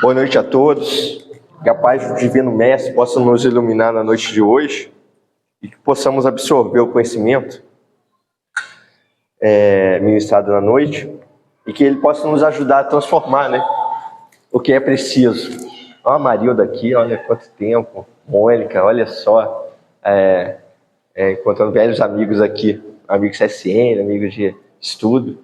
Boa noite a todos. Que a paz do Divino Mestre possa nos iluminar na noite de hoje e que possamos absorver o conhecimento ministrado na noite e que ele possa nos ajudar a transformar, né, o que é preciso. Olha a Marilda aqui, olha quanto tempo. Mônica, olha só. Encontrando velhos amigos aqui, amigos SN, amigos de estudo.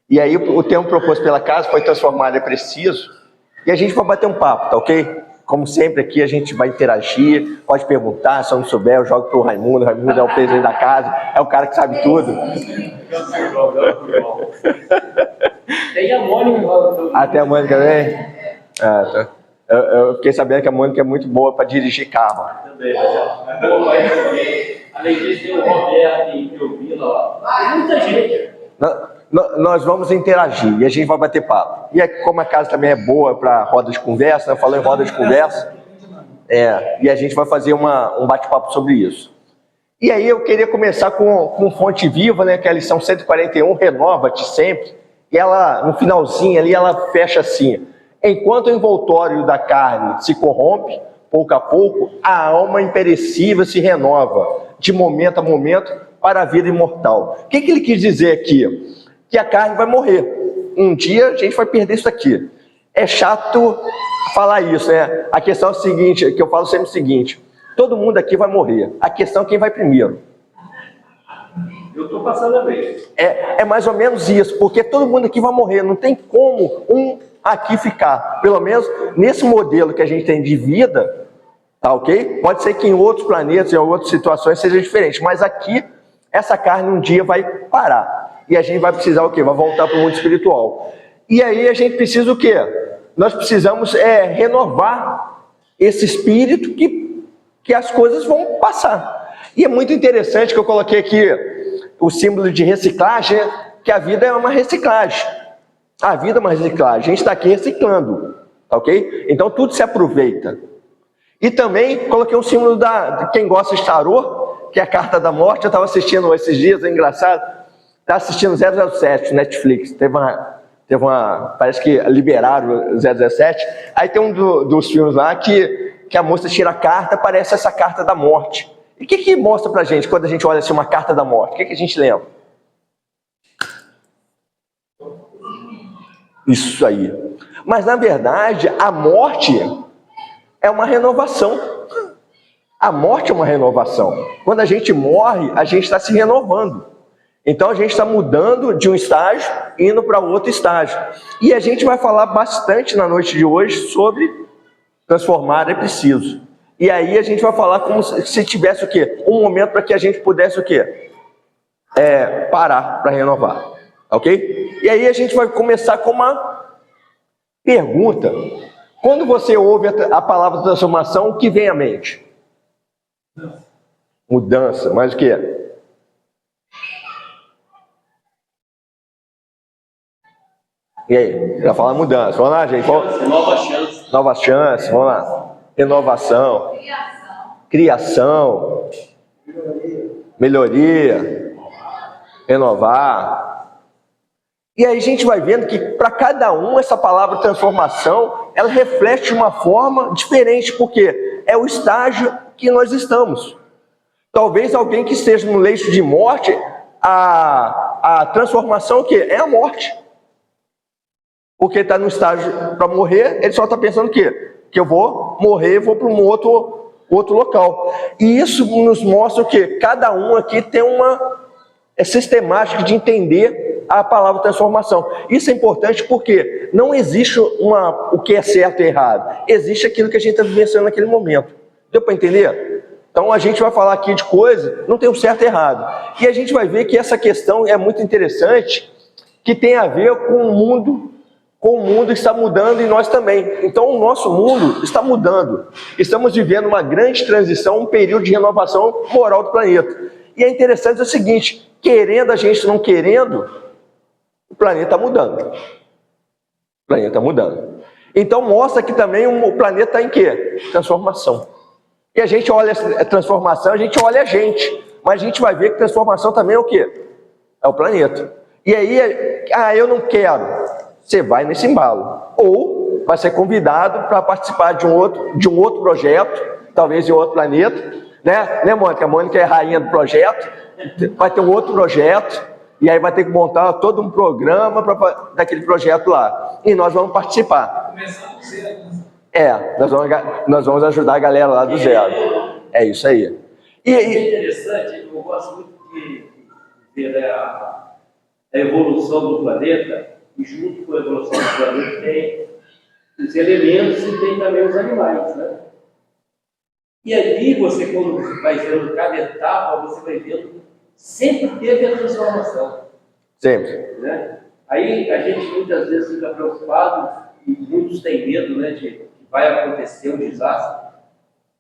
E aí o tema proposto pela casa foi transformar é preciso. E a gente vai bater um papo, tá ok? Como sempre aqui a gente vai interagir, pode perguntar, se eu não souber eu jogo pro Raimundo. O Raimundo é o presidente da casa, é o cara que sabe tudo. Tem a Mônica. Até a Mônica também? Tá. Eu fiquei sabendo que a Mônica é muito boa para dirigir carro. Também. Além disso, tem o Roberto e o Vila. Tem muita gente. Nós vamos interagir e a gente vai bater papo. E como a casa também é boa para roda de conversa, falou em roda de conversa, e a gente vai fazer um bate-papo sobre isso. E aí eu queria começar com Fonte Viva, né, que é a lição 141, renova-te sempre. E ela, no finalzinho ali, ela fecha assim: enquanto o envoltório da carne se corrompe, pouco a pouco, a alma imperecível se renova, de momento a momento, para a vida imortal. O que ele quis dizer aqui? Que a carne vai morrer. Um dia a gente vai perder isso aqui. É chato falar isso, né? A questão é a seguinte, que eu falo sempre o seguinte: todo mundo aqui vai morrer. A questão é quem vai primeiro. Eu estou passando a vez. É mais ou menos isso, porque todo mundo aqui vai morrer. Não tem como um aqui ficar. Pelo menos nesse modelo que a gente tem de vida, tá ok? Pode ser que em outros planetas, em outras situações seja diferente, mas aqui essa carne um dia vai parar. E a gente vai precisar o quê? Vai voltar para o mundo espiritual. E aí a gente precisa o quê? Nós precisamos renovar esse espírito que as coisas vão passar. E é muito interessante que eu coloquei aqui o símbolo de reciclagem, que a vida é uma reciclagem. A vida é uma reciclagem. A gente está aqui reciclando, ok? Então tudo se aproveita. E também coloquei um símbolo de quem gosta de tarô, que é a carta da morte. Eu estava assistindo esses dias, é engraçado. Está assistindo 007, Netflix. Parece que liberaram o 017. Aí tem um dos filmes lá que a moça tira a carta, parece essa carta da morte. E o que mostra pra gente quando a gente olha assim uma carta da morte? O que a gente lembra? Isso aí. Mas na verdade, a morte é uma renovação. A morte é uma renovação. Quando a gente morre, a gente está se renovando. Então a gente está mudando de um estágio, indo para outro estágio. E a gente vai falar bastante na noite de hoje sobre transformar é preciso. E aí a gente vai falar como se tivesse o quê? Um momento para que a gente pudesse o quê? Parar para renovar. Ok? E aí a gente vai começar com uma pergunta. Quando você ouve a palavra transformação, o que vem à mente? Mudança. Mas o que? E aí, já fala mudança. Vamos lá, gente. Nova chance. Nova chance, vamos lá. Renovação. Criação. Melhoria. Renovar. E aí a gente vai vendo que para cada um essa palavra transformação, ela reflete de uma forma diferente, porque é o estágio que nós estamos. Talvez alguém que esteja no leito de morte, a transformação o quê? É a morte. Porque ele está no estágio para morrer, ele só está pensando o quê? Que eu vou morrer e vou para um outro local. E isso nos mostra o quê? Cada um aqui tem uma sistemática de entender a palavra transformação. Isso é importante porque não existe o que é certo e errado. Existe aquilo que a gente está vivenciando naquele momento. Deu para entender? Então a gente vai falar aqui de coisa, não tem o certo e errado. E a gente vai ver que essa questão é muito interessante, que tem a ver com o mundo está mudando e nós também. Então o nosso mundo está mudando. Estamos vivendo uma grande transição, um período de renovação moral do planeta. E é interessante o seguinte, querendo a gente não querendo, o planeta está mudando. O planeta está mudando. Então mostra que também o planeta está em quê? Transformação. E a gente olha a transformação, a gente olha a gente. Mas a gente vai ver que transformação também é o quê? É o planeta. E aí, eu não quero. Você vai nesse embalo. Ou vai ser convidado para participar de um outro projeto, talvez em outro planeta, né, Mônica? A Mônica é a rainha do projeto, vai ter um outro projeto, e aí vai ter que montar todo um programa daquele projeto lá. E nós vamos participar. Nós vamos ajudar a galera lá do zero. É isso aí. É interessante, eu gosto muito de ver a evolução do planeta, e junto com a evolução do planeta tem os elementos e tem também os animais, né? E ali você, quando você vai vendo cada etapa, você vai vendo, sempre teve a transformação. Sempre. Né? Aí a gente muitas vezes fica preocupado, e muitos têm medo, né, de que vai acontecer um desastre,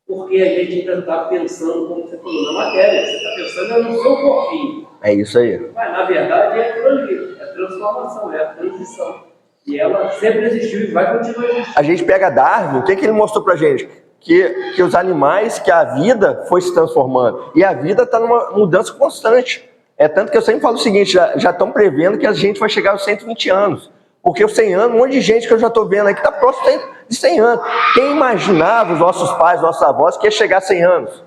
porque a gente ainda está pensando, como você falou, na matéria, você está pensando no seu corpinho. É isso aí. Mas na verdade é aquilo ali, é a transformação, é a transição. E ela sempre existiu e vai continuar existindo. A gente pega Darwin, o que ele mostrou pra gente? Que os animais, que a vida foi se transformando. E a vida está numa mudança constante. É tanto que eu sempre falo o seguinte, já estão prevendo que a gente vai chegar aos 120 anos. Porque os 100 anos, um monte de gente que eu já estou vendo aí que está próximo de 100 anos. Quem imaginava, os nossos pais, nossos avós, que ia chegar a 100 anos?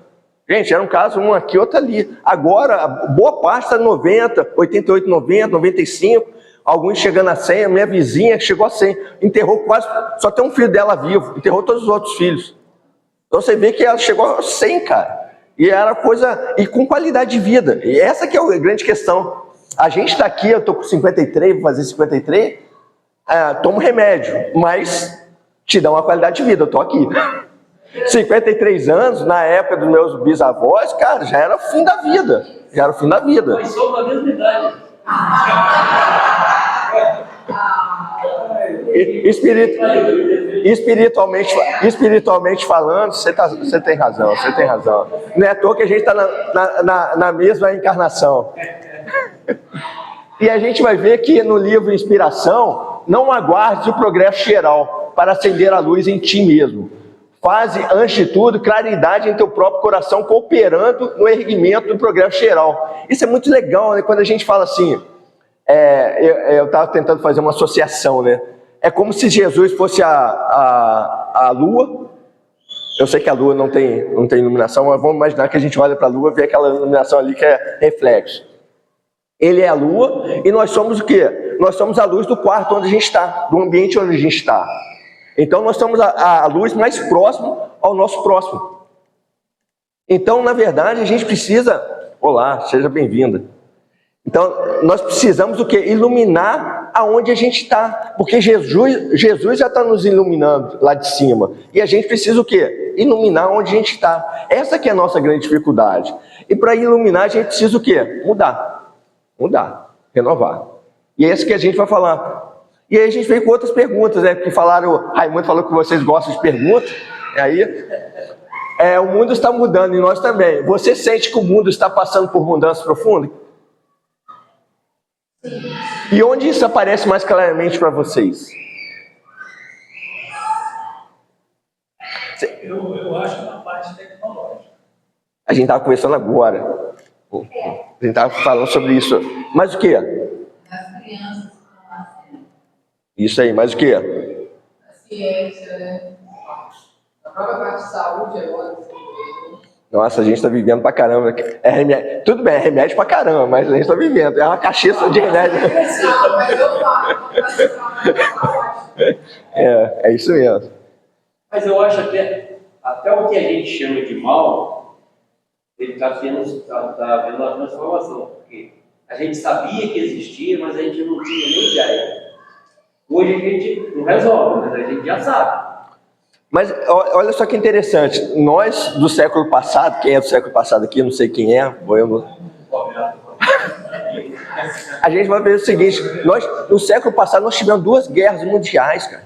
Gente, era um caso, um aqui, outro ali. Agora, boa parte está 90, 88, 90, 95. Alguns chegando a 100, a minha vizinha chegou a 100. Enterrou quase, só tem um filho dela vivo. Enterrou todos os outros filhos. Então você vê que ela chegou a 100, cara. E era coisa, e com qualidade de vida. E essa que é a grande questão. A gente está aqui, eu estou com 53, vou fazer 53, tomo remédio, mas te dá uma qualidade de vida, eu estou aqui. 53 anos, na época dos meus bisavós, cara, já era o fim da vida. Já era o fim da vida. Nós somos da mesma idade. Espiritualmente falando, você tem razão, você tem razão. Não é à toa que a gente está na mesma encarnação. E a gente vai ver que no livro Inspiração, não aguarde o progresso geral para acender a luz em ti mesmo. Faze, antes de tudo, claridade em teu próprio coração, cooperando no erguimento do progresso geral. Isso é muito legal, né? Quando a gente fala assim, eu estava tentando fazer uma associação, né? É como se Jesus fosse a Lua. Eu sei que a Lua não tem iluminação, mas vamos imaginar que a gente olha para a Lua e vê aquela iluminação ali que é reflexo. Ele é a Lua e nós somos o quê? Nós somos a luz do quarto onde a gente está, do ambiente onde a gente está. Então nós somos a luz mais próxima ao nosso próximo. Então, na verdade, a gente precisa... Olá, seja bem-vinda. Então, nós precisamos o quê? Iluminar aonde a gente está. Porque Jesus já está nos iluminando lá de cima. E a gente precisa o quê? Iluminar onde a gente está. Essa que é a nossa grande dificuldade. E para iluminar, a gente precisa o quê? Mudar, renovar. E é isso que a gente vai falar. E aí a gente veio com outras perguntas, né? Porque Raimundo falou que vocês gostam de perguntas. E aí, o mundo está mudando e nós também. Você sente que o mundo está passando por mudanças profundas? E onde isso aparece mais claramente para vocês? Eu acho que na parte tecnológica. A gente estava conversando agora. A gente estava falando sobre isso. Mas o quê? As crianças estão nascendo. Isso aí, mas o quê? A ciência, né? A própria parte de saúde agora. Nossa, a gente está vivendo pra caramba. Tudo bem, é remédio pra caramba, mas a gente está vivendo. É uma caixinha de remédio. Não, mas eu falo. É isso mesmo. Mas eu acho até o que a gente chama de mal, ele está vendo a transformação. Porque a gente sabia que existia, mas a gente não tinha nem ideia. Hoje a gente não resolve, mas a gente já sabe. Mas olha só que interessante, nós do século passado, quem é do século passado aqui, não sei quem é, a gente vai ver o seguinte, no século passado nós tivemos 2 guerras mundiais, cara.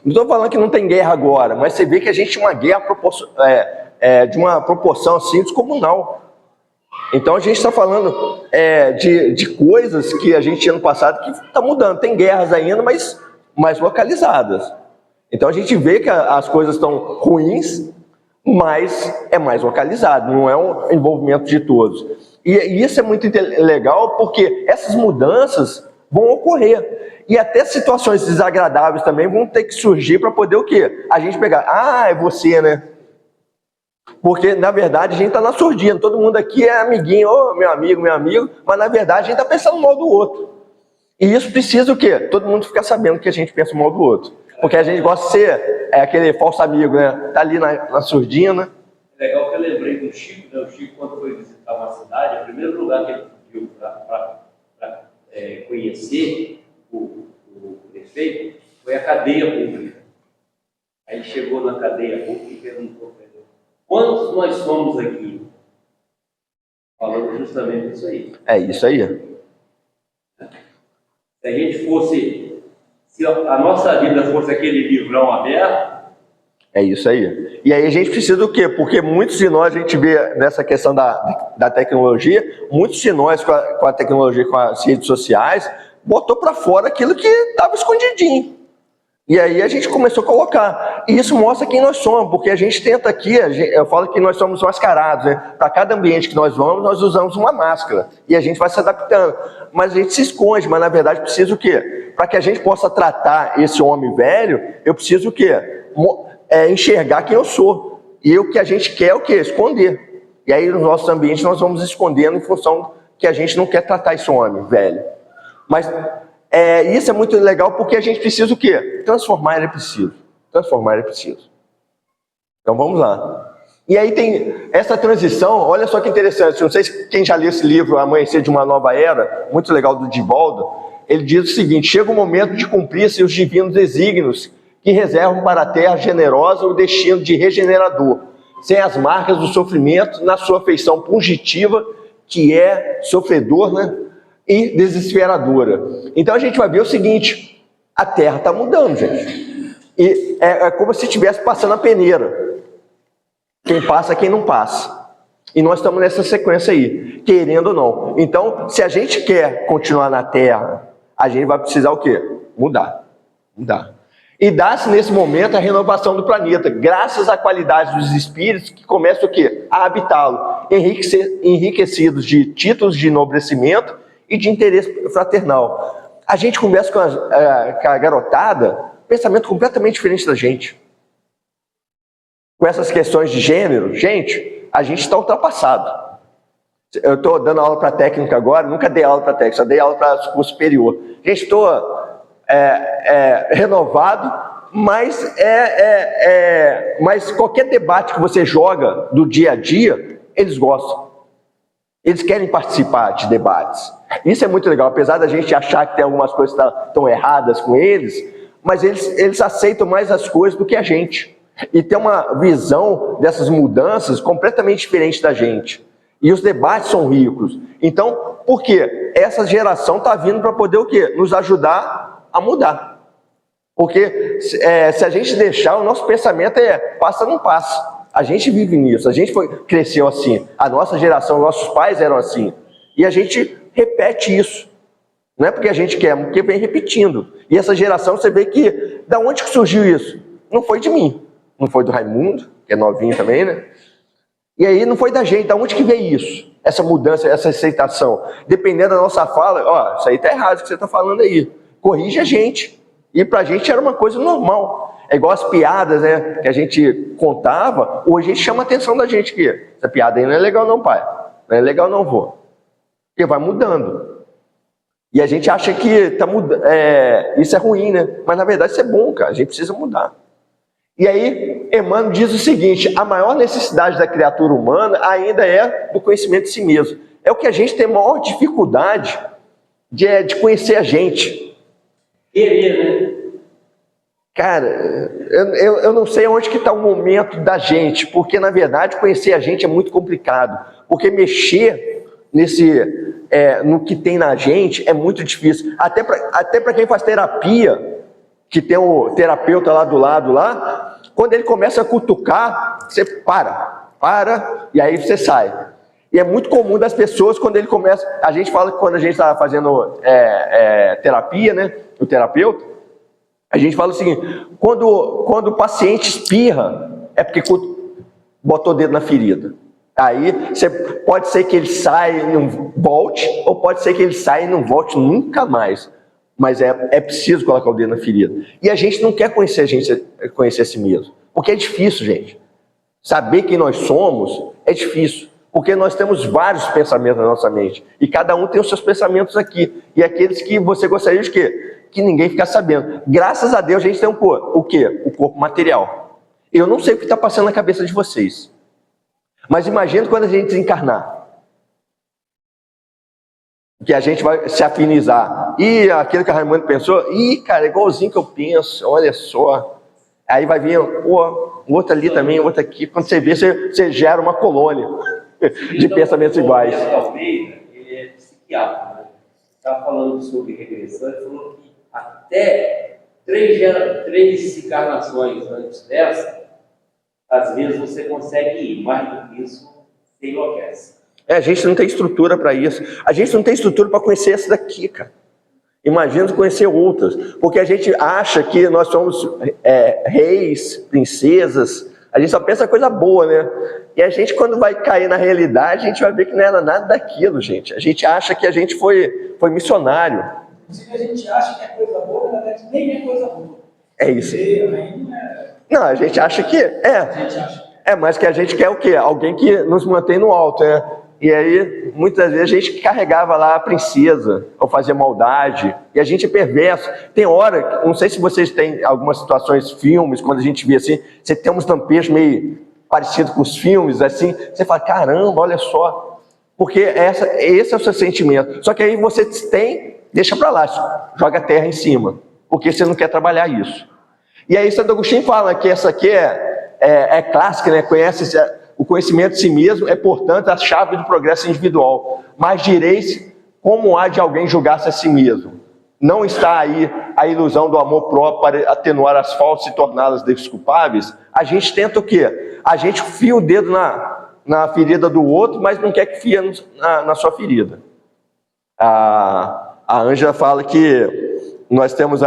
Não estou falando que não tem guerra agora, mas você vê que a gente tinha uma guerra de uma proporção assim descomunal. Então a gente está falando de coisas que a gente tinha no passado que está mudando, tem guerras ainda, mas mais localizadas. Então a gente vê que as coisas estão ruins, mas é mais localizado, não é um envolvimento de todos. E isso é muito legal porque essas mudanças vão ocorrer. E até situações desagradáveis também vão ter que surgir para poder o quê? A gente pegar, é você, né? Porque, na verdade, a gente está na surdina. Todo mundo aqui é amiguinho, meu amigo, mas, na verdade, a gente está pensando mal do outro. E isso precisa o quê? Todo mundo ficar sabendo que a gente pensa mal do outro. Porque a gente gosta de ser aquele falso amigo, né? Tá ali na surdina. É legal que eu lembrei do Chico, né? O Chico, quando foi visitar uma cidade, o primeiro lugar que ele pediu para conhecer o prefeito foi a cadeia pública. Aí chegou na cadeia pública e perguntou para ele: quantos nós somos aqui? Falando justamente isso aí. É isso aí. Se a gente fosse, se a nossa vida fosse aquele livrão aberto. É isso aí. E aí a gente precisa do quê? Porque muitos de nós, a gente vê nessa questão da tecnologia, muitos de nós com a tecnologia, com as redes sociais, botou para fora aquilo que estava escondidinho. E aí a gente começou a colocar. E isso mostra quem nós somos, porque a gente tenta aqui, eu falo que nós somos mascarados, né? Para cada ambiente que nós vamos, nós usamos uma máscara. E a gente vai se adaptando. Mas a gente se esconde, mas na verdade precisa o quê? Para que a gente possa tratar esse homem velho, eu preciso o quê? Enxergar quem eu sou. E o que a gente quer é o quê? Esconder. E aí nos nossos ambientes nós vamos escondendo em função que a gente não quer tratar esse homem velho. Mas isso é muito legal porque a gente precisa o quê? Transformar ele preciso. Transformar ele preciso. Então vamos lá. E aí tem essa transição, olha só que interessante. Não sei se quem já leu esse livro, Amanhecer de uma Nova Era, muito legal, do Divaldo. Ele diz o seguinte: chega o momento de cumprir seus divinos desígnios que reservam para a terra generosa o destino de regenerador, sem as marcas do sofrimento na sua feição pungitiva, que é sofredor, né? E desesperadora. Então a gente vai ver o seguinte: a terra está mudando, gente. E é como se estivesse passando a peneira. Quem passa, quem não passa. E nós estamos nessa sequência aí, querendo ou não. Então, se a gente quer continuar na terra, a gente vai precisar o quê? Mudar. E dá-se nesse momento a renovação do planeta, graças à qualidade dos espíritos que começam o quê? A habitá-lo, enriquecidos de títulos de enobrecimento e de interesse fraternal. A gente conversa com a garotada, pensamento completamente diferente da gente. Com essas questões de gênero, gente, a gente está ultrapassado. Eu estou dando aula para técnica agora, nunca dei aula para técnica, só dei aula para curso superior. Gente, estou renovado, mas qualquer debate que você joga do dia a dia, eles gostam. Eles querem participar de debates. Isso é muito legal, apesar da gente achar que tem algumas coisas que estão erradas com eles, mas eles aceitam mais as coisas do que a gente. E tem uma visão dessas mudanças completamente diferente da gente. E os debates são ricos. Então, por quê? Essa geração está vindo para poder o quê? Nos ajudar a mudar. Porque se a gente deixar, o nosso pensamento passa ou não passa. A gente vive nisso, a gente cresceu assim. A nossa geração, nossos pais eram assim. E a gente repete isso. Não é porque a gente quer, porque vem repetindo. E essa geração, você vê que, da onde que surgiu isso? Não foi de mim. Não foi do Raimundo, que é novinho também, né? E aí não foi da gente. Da onde que veio isso? Essa mudança, essa aceitação. Dependendo da nossa fala, isso aí tá errado o que você tá falando aí. Corrige a gente. E pra gente era uma coisa normal. É igual as piadas, né? Que a gente contava, hoje a gente chama a atenção da gente que essa piada aí não é legal não, pai. Não é legal não, vô. Porque vai mudando. E a gente acha que isso é ruim, né? Mas na verdade isso é bom, cara. A gente precisa mudar. E aí, Emmanuel diz o seguinte: a maior necessidade da criatura humana ainda é do conhecimento de si mesmo. É o que a gente tem maior dificuldade de conhecer a gente. Querer, né? Cara, eu não sei onde que está o momento da gente, porque na verdade conhecer a gente é muito complicado. Porque mexer no que tem na gente é muito difícil. Até para quem faz terapia, que tem o terapeuta lá do lado lá, quando ele começa a cutucar, você para, e aí você sai. E é muito comum das pessoas, quando ele começa, a gente fala que quando a gente está fazendo terapia, né, o terapeuta, a gente fala o seguinte: quando o paciente espirra, é porque botou o dedo na ferida. Aí pode ser que ele saia e não volte, ou pode ser que ele saia e não volte nunca mais. mas é preciso colocar o dedo na ferida. E a gente não quer conhecer a si mesmo, porque é difícil, gente. Saber quem nós somos é difícil, porque nós temos vários pensamentos na nossa mente, e cada um tem os seus pensamentos aqui, e aqueles que você gostaria de quê? Que ninguém ficasse sabendo. Graças a Deus a gente tem o quê? O corpo material. Eu não sei o que está passando na cabeça de vocês, mas imagina quando a gente desencarnar, que a gente vai se afinizar. E aquilo que a Raimundo pensou, cara, é igualzinho que eu penso, olha só. Aí vai vir, outro ali também, outro aqui. Quando você vê, você gera uma colônia de pensamentos iguais. O Almeida, ele é psiquiatra, né? Estava falando sobre regressão, ele falou que até três encarnações antes dessa, às vezes você consegue ir, mais do que isso, você enlouquece. A gente não tem estrutura para isso. A gente não tem estrutura para conhecer essa daqui, cara. Imagina conhecer outras. Porque a gente acha que nós somos reis, princesas. A gente só pensa coisa boa, né? E a gente, quando vai cair na realidade, a gente vai ver que não era nada daquilo, gente. A gente acha que a gente foi missionário. Inclusive, a gente acha que é coisa boa, na verdade, nem é coisa boa. É isso. Não, a gente acha que mas que a gente quer o quê? Alguém que nos mantém no alto, né? E aí, muitas vezes, a gente carregava lá a princesa, ou fazia maldade, e a gente é perverso. Tem hora, não sei se vocês têm algumas situações, filmes, quando a gente vê assim, você tem uns lampejos meio parecidos com os filmes, assim, você fala, caramba, olha só. Porque esse é o seu sentimento. Só que aí você deixa para lá, joga a terra em cima, porque você não quer trabalhar isso. E aí Santo Agostinho fala que essa aqui é clássica, né? O conhecimento de si mesmo é, portanto, a chave do progresso individual. Mas direis, como há de alguém julgar-se a si mesmo? Não está aí a ilusão do amor próprio para atenuar as faltas e torná-las desculpáveis? A gente tenta o quê? A gente fia o dedo na ferida do outro, mas não quer que fia na sua ferida. A Ângela fala que nós temos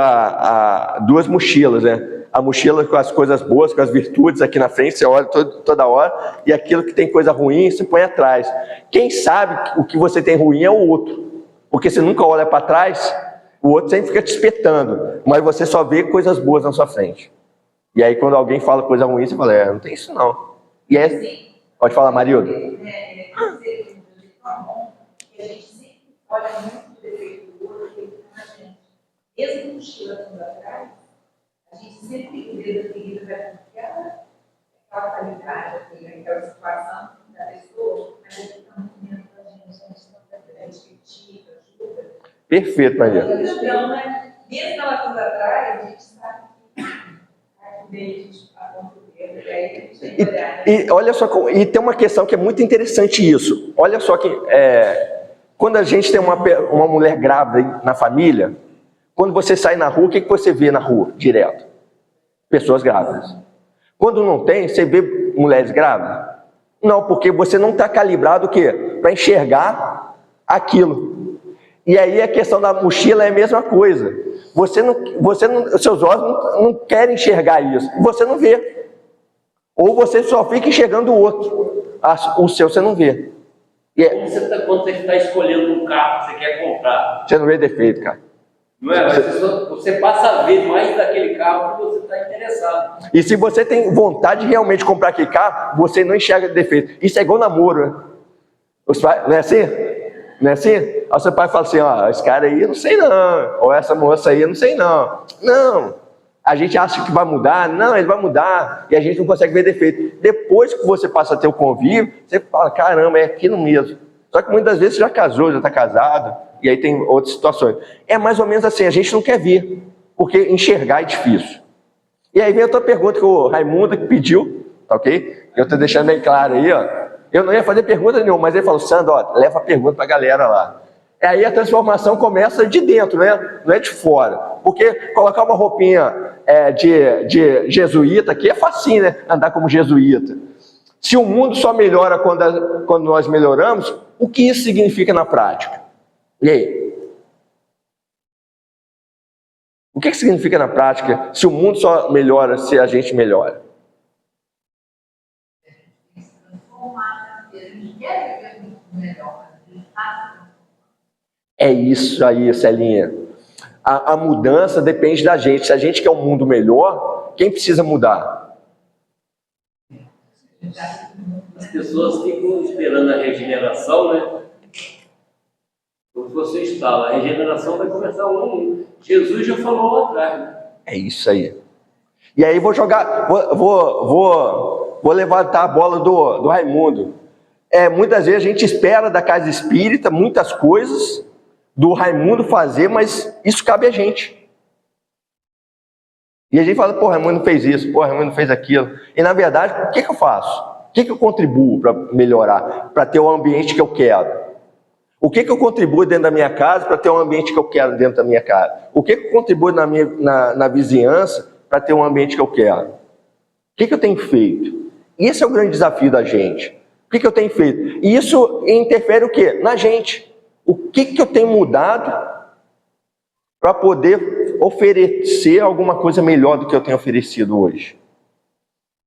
duas mochilas, né? A mochila com as coisas boas, com as virtudes aqui na frente, você olha toda hora, e aquilo que tem coisa ruim, você põe atrás. Quem sabe o que você tem ruim é o outro, porque você nunca olha para trás, o outro sempre fica te espetando, mas você só vê coisas boas na sua frente. E aí quando alguém fala coisa ruim, você fala, não tem isso não. E pode falar, Marilda. A gente sempre olha muito o defeito do outro, defeito na gente. Mesmo mochilando atrás, a gente sempre tem o dedo da ferida, vai confiar aquela qualidade, aquela situação da pessoa, mas ele está muito dentro da gente, a gente critica, ajuda. Perfeito, Maria. Então, né, mesmo ela tudo atrás, a gente sabe que daí a gente aponta o dedo, e aí a gente tem que olhar. E olha só, e tem uma questão que é muito interessante isso. Olha só que quando a gente tem uma mulher grávida na família, quando você sai na rua, o que você vê na rua direto? Pessoas grávidas. Quando não tem, você vê mulheres grávidas? Não, porque você não está calibrado o quê? Para enxergar aquilo. E aí a questão da mochila é a mesma coisa. Seus olhos não querem enxergar isso. Você não vê. Ou você só fica enxergando o outro. O seu você não vê. Quando você está escolhendo um carro que você quer comprar. Você não vê defeito, cara. Não é? Você passa a ver mais daquele carro que você está interessado. E se você tem vontade de realmente comprar aquele carro, você não enxerga defeito. Isso é igual namoro, né? Não é assim? Não é assim? Aí o seu pai fala assim, esse cara aí eu não sei não. Ou essa moça aí eu não sei não. Não. A gente acha que vai mudar. Não, ele vai mudar. E a gente não consegue ver defeito. Depois que você passa a ter o convívio, você fala, caramba, é aquilo mesmo. Só que muitas vezes você já casou, já está casado. E aí tem outras situações. É mais ou menos assim, a gente não quer ver, porque enxergar é difícil. E aí vem outra pergunta que o Raimundo pediu, tá ok? Eu estou deixando bem claro aí, ó. Eu não ia fazer pergunta nenhuma, mas ele falou, Sandro, leva a pergunta para a galera lá. E aí a transformação começa de dentro, né? Não é de fora. Porque colocar uma roupinha de jesuíta aqui é facinho, né? Andar como jesuíta. Se o mundo só melhora quando nós melhoramos, o que isso significa na prática? E aí? O que significa na prática se o mundo só melhora se a gente melhora? É isso aí, Celinha. A mudança depende da gente. Se a gente quer um mundo melhor, quem precisa mudar? As pessoas ficam esperando a regeneração, né? Quando você instala, a regeneração vai começar um a um. Jesus já falou lá atrás, né? É isso aí. E aí vou jogar, vou levantar a bola do Raimundo. Muitas vezes a gente espera da casa espírita muitas coisas do Raimundo fazer, mas isso cabe a gente. E a gente fala, pô, Raimundo fez isso, pô, Raimundo fez aquilo. E na verdade, o que eu faço? O que eu contribuo para melhorar, para ter o ambiente que eu quero? O que eu contribuo dentro da minha casa para ter um ambiente que eu quero dentro da minha casa? O que eu contribuo na vizinhança para ter um ambiente que eu quero? O que eu tenho feito? Esse é o grande desafio da gente. O que eu tenho feito? E isso interfere o quê? Na gente. O que eu tenho mudado para poder oferecer alguma coisa melhor do que eu tenho oferecido hoje?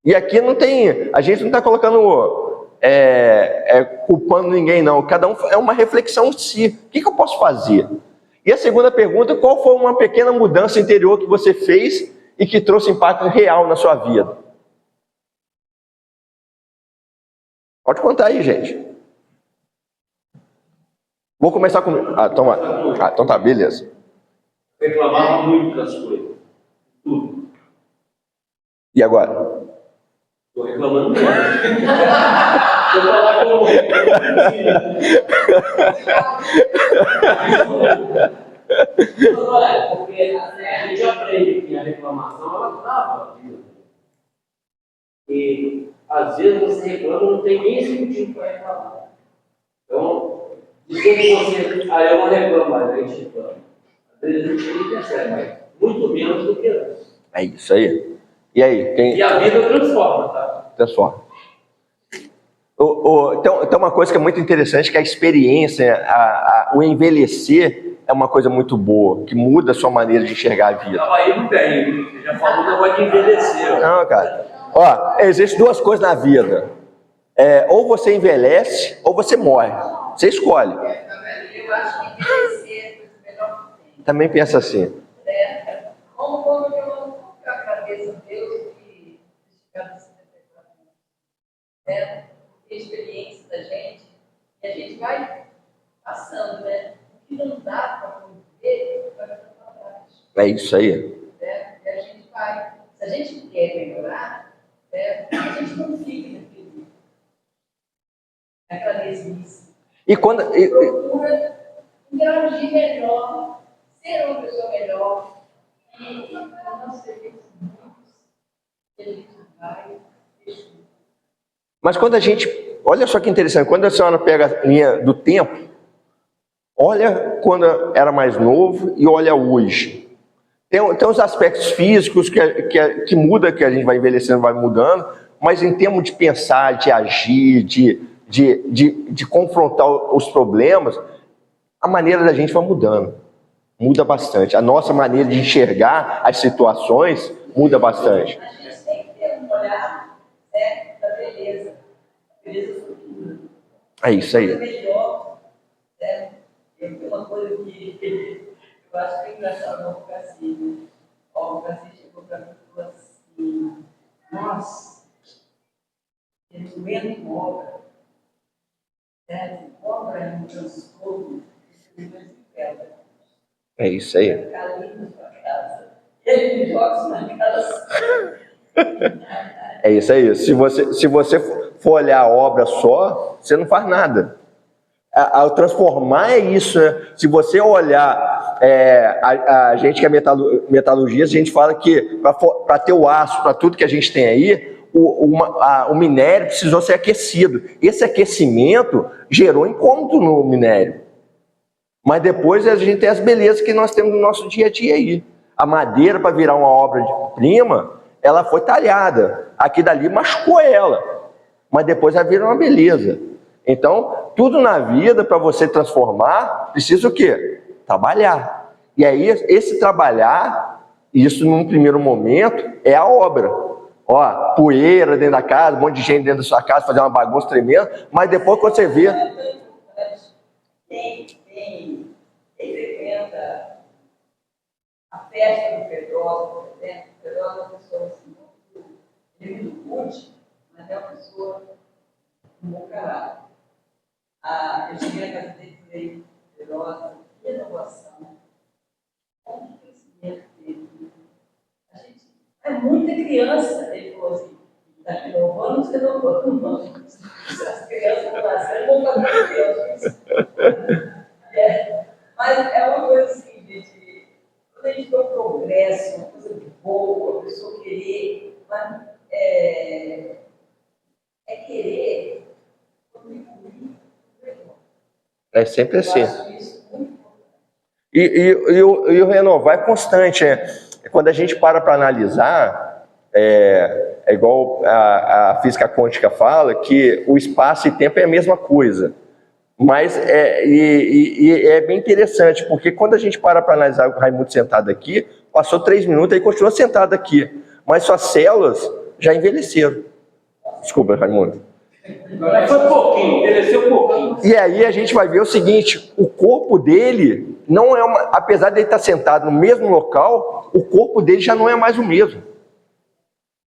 E aqui não tem, a gente não está colocando, culpando ninguém não. Cada um é uma reflexão de si. O que eu posso fazer? E a segunda pergunta, qual foi uma pequena mudança interior que você fez e que trouxe impacto real na sua vida? Pode contar aí, gente. Vou começar com... então tá, beleza. Reclamava muito das coisas. Tudo. E agora? Estou reclamando mesmo. Vou falar como porque a gente aprende que a reclamação ela trava. E às vezes você reclama, não tem nem esse motivo para reclamar. Então, dizer que você, eu não reclamo mais, a gente reclama. Às vezes a gente nem percebe, mas muito menos do que antes. É isso aí. E aí? E a vida transforma, tá? Transforma. Tem uma coisa que é muito interessante, que a experiência, o envelhecer é uma coisa muito boa, que muda a sua maneira de enxergar a vida. Estava indo bem, você já falou que negócio de envelhecer. Não, cara. Existem duas coisas na vida. Ou você envelhece, ou você morre. Você escolhe. Eu acho que envelhecer é melhor que tem. Também pensa assim. Como eu agradeço a Deus que cada 74 anos, a experiência da gente, e a gente vai passando, né? O que não dá para conviver, vai ficando para trás. É isso aí. E a gente vai. Se a gente quer melhorar, a gente não fica naquela mesmice. E quando... Procura interagir melhor, ser uma pessoa melhor, e não ser muitos, que a gente vai. Mas quando a gente... Olha só que interessante. Quando a senhora pega a linha do tempo, olha quando era mais novo e olha hoje. Tem os aspectos físicos que muda, que a gente vai envelhecendo, vai mudando, mas em termos de pensar, de agir, de confrontar os problemas, a maneira da gente vai mudando. Muda bastante. A nossa maneira de enxergar as situações muda bastante. A gente tem que ter um olhar da beleza. Beleza futura. É isso aí. Melhor, tem uma coisa que eu acho que é engraçado na advocacia. A advocacia chegou para mim e falou assim: nossa, documento obra, obra em um transtorno, é isso aí. ficar ali na sua casa. Ele me joga na casa. É isso aí. Se você for olhar a obra só, você não faz nada. Ao transformar é isso, né? Se você olhar, a gente que é metalurgia, a gente fala que para ter o aço, para tudo que a gente tem aí, o minério precisou ser aquecido. Esse aquecimento gerou incômodo no minério. Mas depois a gente tem as belezas que nós temos no nosso dia a dia aí. A madeira, para virar uma obra-prima, ela foi talhada. Aqui dali machucou ela. Mas depois ela vira uma beleza. Então, tudo na vida, para você transformar, precisa o quê? Trabalhar. E aí, esse trabalhar, isso num primeiro momento, é a obra. Poeira dentro da casa, um monte de gente dentro da sua casa, fazer uma bagunça tremenda, mas depois quando você vê... Quem frequenta festa do Pedrosa, por exemplo. O Pedrosa é uma pessoa assim, ele é muito rude, mas é uma pessoa com bom caráter. Eu cheguei na casa dele e falei, Pedrosa, que inovação, como o crescimento dele. A gente é muita criança, ele falou assim, está inovando, você não inovando. As crianças não nasceram, vão fazer crianças. Mas é uma coisa assim, gente, quando a gente vê um progresso, uma coisa boa, a pessoa querer, mas querer contribuir. É sempre assim. Eu acho isso muito importante. E o renovar é constante. Quando a gente para analisar, é igual a física quântica fala, que o espaço e tempo é a mesma coisa. Mas é bem interessante, porque quando a gente para analisar o Raimundo sentado aqui, passou 3 minutos e continua sentado aqui. Mas suas células já envelheceram. Desculpa, Raimundo. Mas foi pouquinho, envelheceu um pouquinho. E aí a gente vai ver o seguinte, o corpo dele não é apesar de ele estar sentado no mesmo local, o corpo dele já não é mais o mesmo.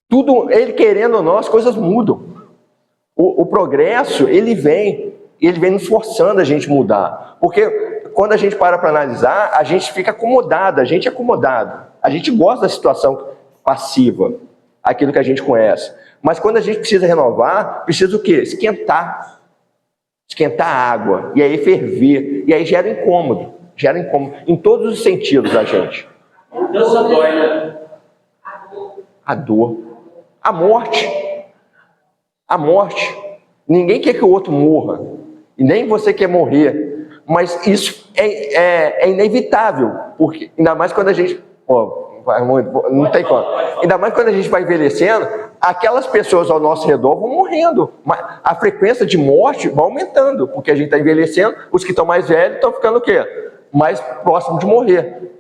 Tudo, ele querendo ou não, as coisas mudam. O progresso, ele vem nos forçando a gente mudar. Porque quando a gente para analisar, a gente fica acomodado, a gente é acomodado. A gente gosta da situação passiva, aquilo que a gente conhece. Mas quando a gente precisa renovar, precisa o quê? Esquentar a água, e aí ferver, e aí gera incômodo, em todos os sentidos da gente. Mudança dói, né? A dor, a morte. Ninguém quer que o outro morra, e nem você quer morrer, mas isso é inevitável, porque ainda mais quando a gente... não tem como. Ainda mais quando a gente vai envelhecendo, aquelas pessoas ao nosso redor vão morrendo. A frequência de morte vai aumentando, porque a gente está envelhecendo, os que estão mais velhos estão ficando o quê? Mais próximos de morrer,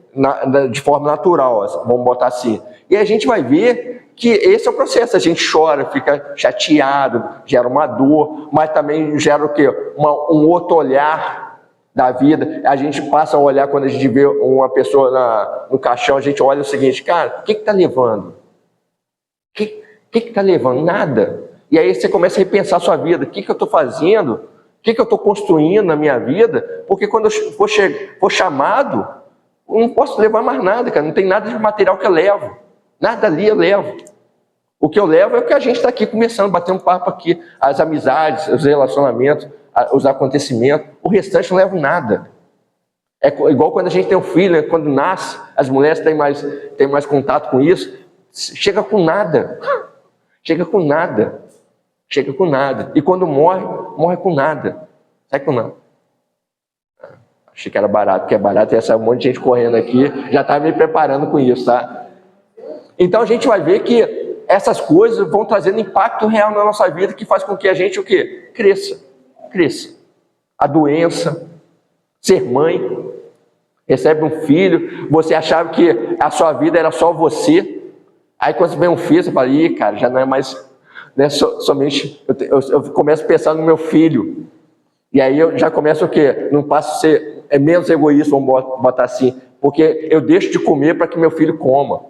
de forma natural, vamos botar assim. E a gente vai ver que esse é o processo. A gente chora, fica chateado, gera uma dor, mas também gera o quê? Um outro olhar da vida. A gente passa a olhar, quando a gente vê uma pessoa no caixão, a gente olha o seguinte, cara, o que está levando? O que está levando? Nada. E aí você começa a repensar a sua vida. O que eu estou fazendo? O que eu estou construindo na minha vida? Porque quando eu for chamado, eu não posso levar mais nada, cara. Não tem nada de material que eu levo. Nada ali eu levo. O que eu levo é o que a gente está aqui começando, batendo um papo aqui. As amizades, os relacionamentos, os acontecimentos. O restante eu não levo nada. É igual quando a gente tem um filho, né? Quando nasce, as mulheres têm mais contato com isso. Chega com nada. E quando morre com nada. Sai com nada. Achei que era barato, porque é barato, ia sair um monte de gente correndo aqui. Já estava me preparando com isso, tá? Então a gente vai ver que essas coisas vão trazendo impacto real na nossa vida, que faz com que a gente o quê? Cresça. A doença, ser mãe, recebe um filho, você achava que a sua vida era só você, aí quando você vem um filho, você fala, ih, cara, já não é mais, né, somente, eu começo a pensar no meu filho, e aí eu já começo o quê? Não passo a ser menos egoísta, vamos botar assim, porque eu deixo de comer para que meu filho coma.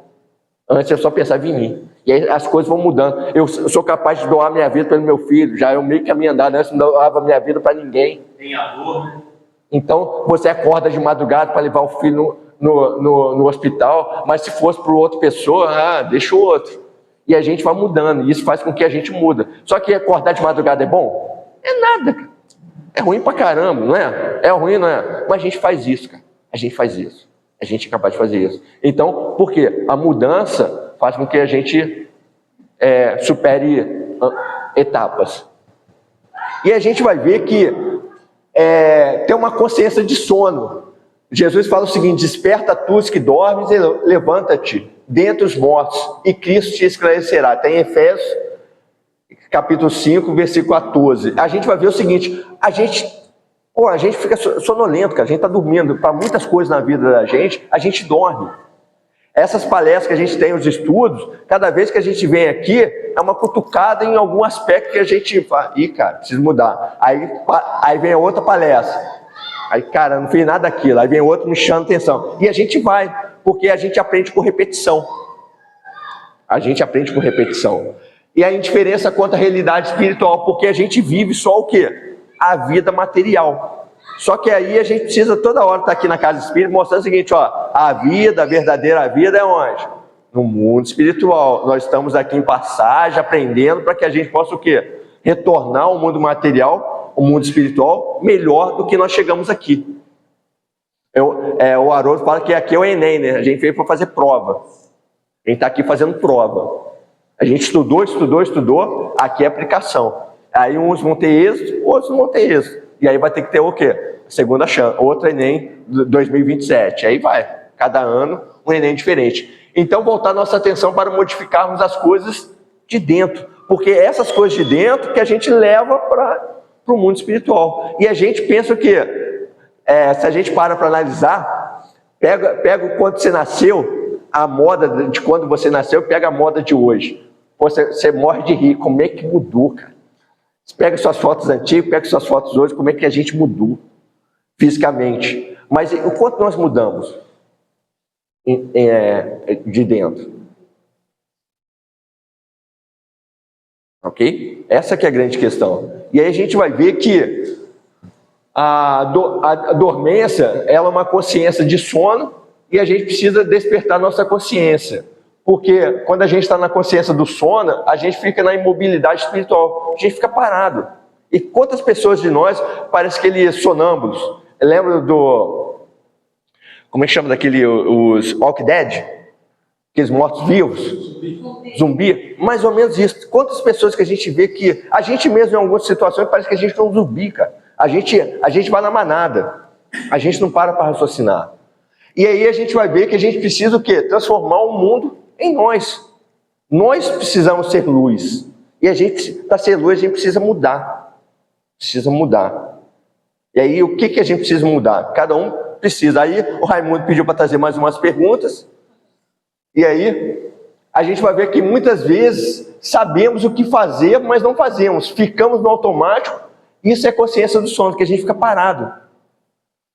Antes eu só pensava em mim. E aí as coisas vão mudando. Eu sou capaz de doar minha vida pelo meu filho. Já eu meio caminho andado, antes não doava minha vida para ninguém. Tem a dor, né? Então você acorda de madrugada para levar o filho no hospital, mas se fosse para outra pessoa, deixa o outro. E a gente vai mudando, e isso faz com que a gente muda. Só que acordar de madrugada é bom? É nada, cara. É ruim pra caramba, não é? É ruim, não é? Mas a gente faz isso, cara. A gente é capaz de fazer isso. Então, por quê? A mudança faz com que a gente supere etapas. E a gente vai ver que tem uma consciência de sono. Jesus fala o seguinte, desperta tu que dormes e levanta-te dentre os mortos, e Cristo te esclarecerá. Está em Efésios, capítulo 5, versículo 14. A gente vai ver o seguinte, a gente fica sonolento, cara. A gente está dormindo. Para muitas coisas na vida da gente, a gente dorme. Essas palestras que a gente tem, os estudos, cada vez que a gente vem aqui, é uma cutucada em algum aspecto que a gente fala, cara, preciso mudar. Aí vem outra palestra. Aí, cara, não fiz nada daquilo. Aí vem outro me chamando atenção. E a gente vai, Porque a gente aprende por repetição. A gente aprende por repetição. E a indiferença quanto à realidade espiritual, porque a gente vive só o quê? A vida material. Só que aí a gente precisa toda hora estar aqui na casa espírita mostrando o seguinte, ó, a vida, a verdadeira vida é onde? No mundo espiritual. Nós estamos aqui em passagem, aprendendo para que a gente possa o quê? Retornar ao mundo material, ao mundo espiritual, melhor do que nós chegamos aqui. O Haroldo fala que aqui é o Enem, né? A gente veio para fazer prova. A gente está aqui fazendo prova. A gente estudou, aqui é aplicação. Aí uns vão ter êxito, outros não vão ter êxito. E aí vai ter que ter o quê? Segunda chance, outro Enem 2027. Aí vai, cada ano um Enem diferente. Então voltar nossa atenção para modificarmos as coisas de dentro. Porque essas coisas de dentro que a gente leva para o mundo espiritual. E a gente pensa o quê? Se a gente para analisar, pega quando você nasceu, a moda de quando você nasceu, pega a moda de hoje. Você morre de rir, como é que mudou, cara? Você pega suas fotos antigas, pega suas fotos hoje, como é que a gente mudou fisicamente. Mas o quanto nós mudamos de dentro? Ok? Essa que é a grande questão. E aí a gente vai ver que a dormência, ela é uma consciência de sono e a gente precisa despertar nossa consciência. Porque quando a gente está na consciência do sono, a gente fica na imobilidade espiritual. A gente fica parado. E quantas pessoas de nós parece que eles sonâmbulos? Lembra do... Como é que chama daquele... Os Walking Dead? Aqueles mortos-vivos? Zumbi? Mais ou menos isso. Quantas pessoas que a gente vê que... A gente mesmo, em algumas situações, parece que a gente é um zumbi, cara. A gente vai na manada. A gente não para raciocinar. E aí a gente vai ver que a gente precisa o quê? Transformar o mundo em nós. Nós precisamos ser luz. E a gente, para ser luz, a gente precisa mudar. Precisa mudar. E aí, o que a gente precisa mudar? Cada um precisa. Aí, o Raimundo pediu para trazer mais umas perguntas. E aí, a gente vai ver que muitas vezes sabemos o que fazer, mas não fazemos. Ficamos no automático. Isso é consciência do sono, que a gente fica parado.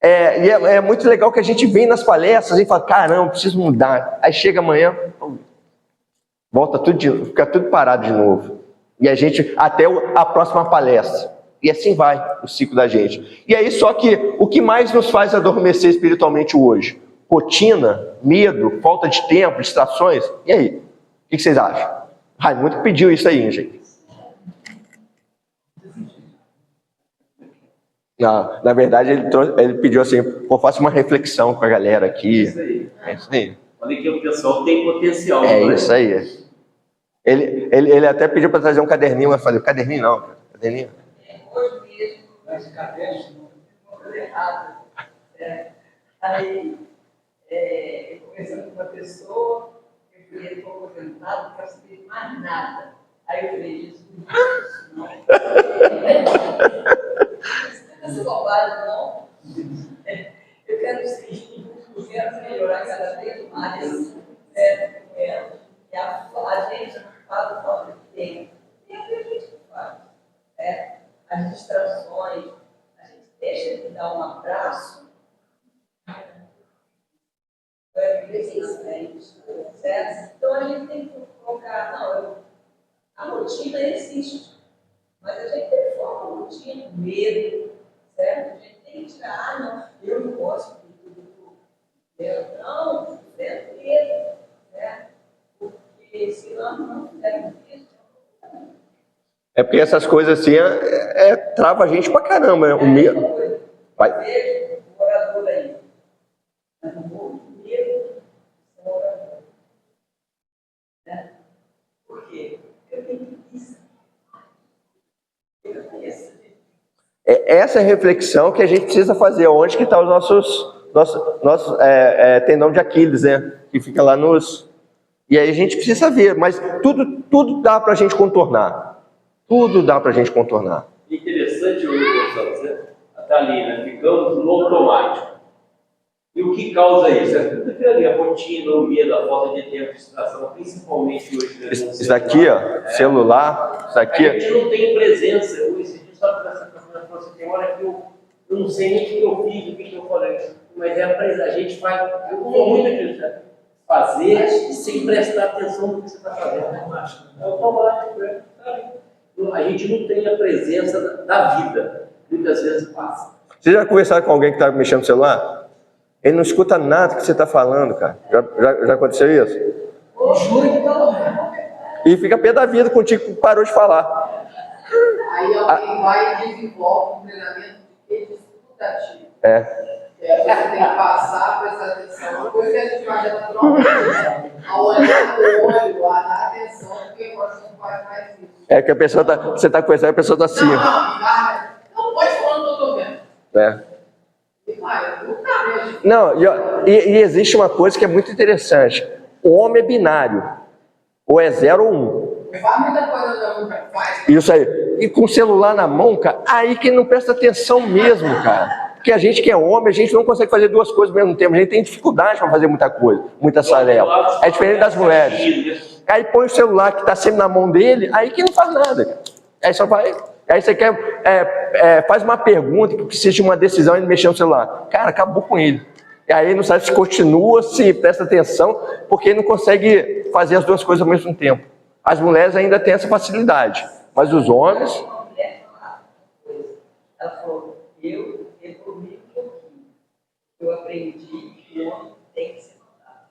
E é muito legal que a gente vem nas palestras e fala, caramba, preciso mudar. Aí chega amanhã, volta tudo, fica tudo parado de novo. E a gente, até a próxima palestra. E assim vai o ciclo da gente. E aí, só que o que mais nos faz adormecer espiritualmente hoje? Rotina, medo, falta de tempo, distrações. E aí? O que vocês acham? Raimundo pediu isso aí, gente. Na verdade, ele pediu assim, faça uma reflexão com a galera aqui. Isso aí. É isso aí. Olha que o pessoal tem potencial. É isso aí. Ele até pediu para trazer um caderninho, mas eu falei, caderninho não, cara. Caderninho. Hoje mesmo, mas cadernos não foi errado. Aí, eu conversando com uma pessoa, eu falei, ele foi aposentado, não quero saber de mais nada. Aí eu falei, Jesus, não. Essa bobagem, não. Eu quero seguir, eu quero melhorar cada vez mais. E a gente faz o falta que tem. Tem o que a gente faz. As distrações, a gente deixa de dar um abraço. Certo? Então a gente tem que colocar, a rotina existe, mas a gente tem que focar na rotina, medo, certo? A gente tem que tirar, eu não gosto de tudo. Não, é medo, certo? Porque se nós não fizermos isso, É porque essas coisas assim trava a gente pra caramba, né? O medo. Vai. vejo o morador aí, mas não vou com medo do morador. Né? Por quê? Porque eu tenho preguiça. Eu conheço. Essa é a reflexão que a gente precisa fazer. Onde que está os nossos tendão de Aquiles, né? Que fica lá nos... E aí a gente precisa ver, mas tudo dá para a gente contornar. Tudo dá para a gente contornar. Interessante, Santos, né? Está ali, né? Ficamos no automático. E o que causa isso? Tudo aquilo ali, a rotina, o medo, a falta de tempo, a distração, principalmente hoje. Né? Isso daqui, ó, celular, isso aqui... A gente não tem presença. Esse dia só conversando com a pessoa, tem hora que eu não sei nem o que eu fiz, o que eu falei. Mas a gente faz, eu sou muito acreditado, fazer sem prestar atenção no que você está fazendo. É automático, né? A gente não tem a presença da vida, muitas vezes passa. Você já conversaram com alguém que está mexendo no celular? Ele não escuta nada que você está falando, cara. Já aconteceu isso? Juro que tá morrendo. E fica pé da vida contigo que parou de falar. Aí alguém vai e desenvolve um treinamento de discutativo. Você tem que passar, prestar atenção. Uma coisa que a gente vai naturalmente, a olhar no olho, a dar atenção, porque o coração faz mais isso. É que a pessoa tá, você está conversando, a pessoa está assim. Não pode falar no que eu estou vendo. E vai, eu não cabeço. Não, e existe uma coisa que é muito interessante. O homem é binário. Ou é 0 ou 1. Não faz muita coisa que eu nunca faz. Isso aí. E com o celular na mão, cara, aí que não presta atenção mesmo, cara. Porque a gente que é homem, a gente não consegue fazer duas coisas ao mesmo tempo. A gente tem dificuldade para fazer muita coisa, muita tarefa. É diferente das mulheres. Aí põe o celular que está sempre na mão dele, aí que não faz nada, cara. Aí só vai. Aí você quer, faz uma pergunta que precisa de uma decisão e ele mexer no celular. Cara, acabou com ele. E aí não sabe se continua, se presta atenção, porque ele não consegue fazer as duas coisas ao mesmo tempo. As mulheres ainda têm essa facilidade, mas os homens... Uma mulher falava uma coisa. Ela falou, eu evoluí um pouquinho. Eu aprendi que o homem tem que ser mandado.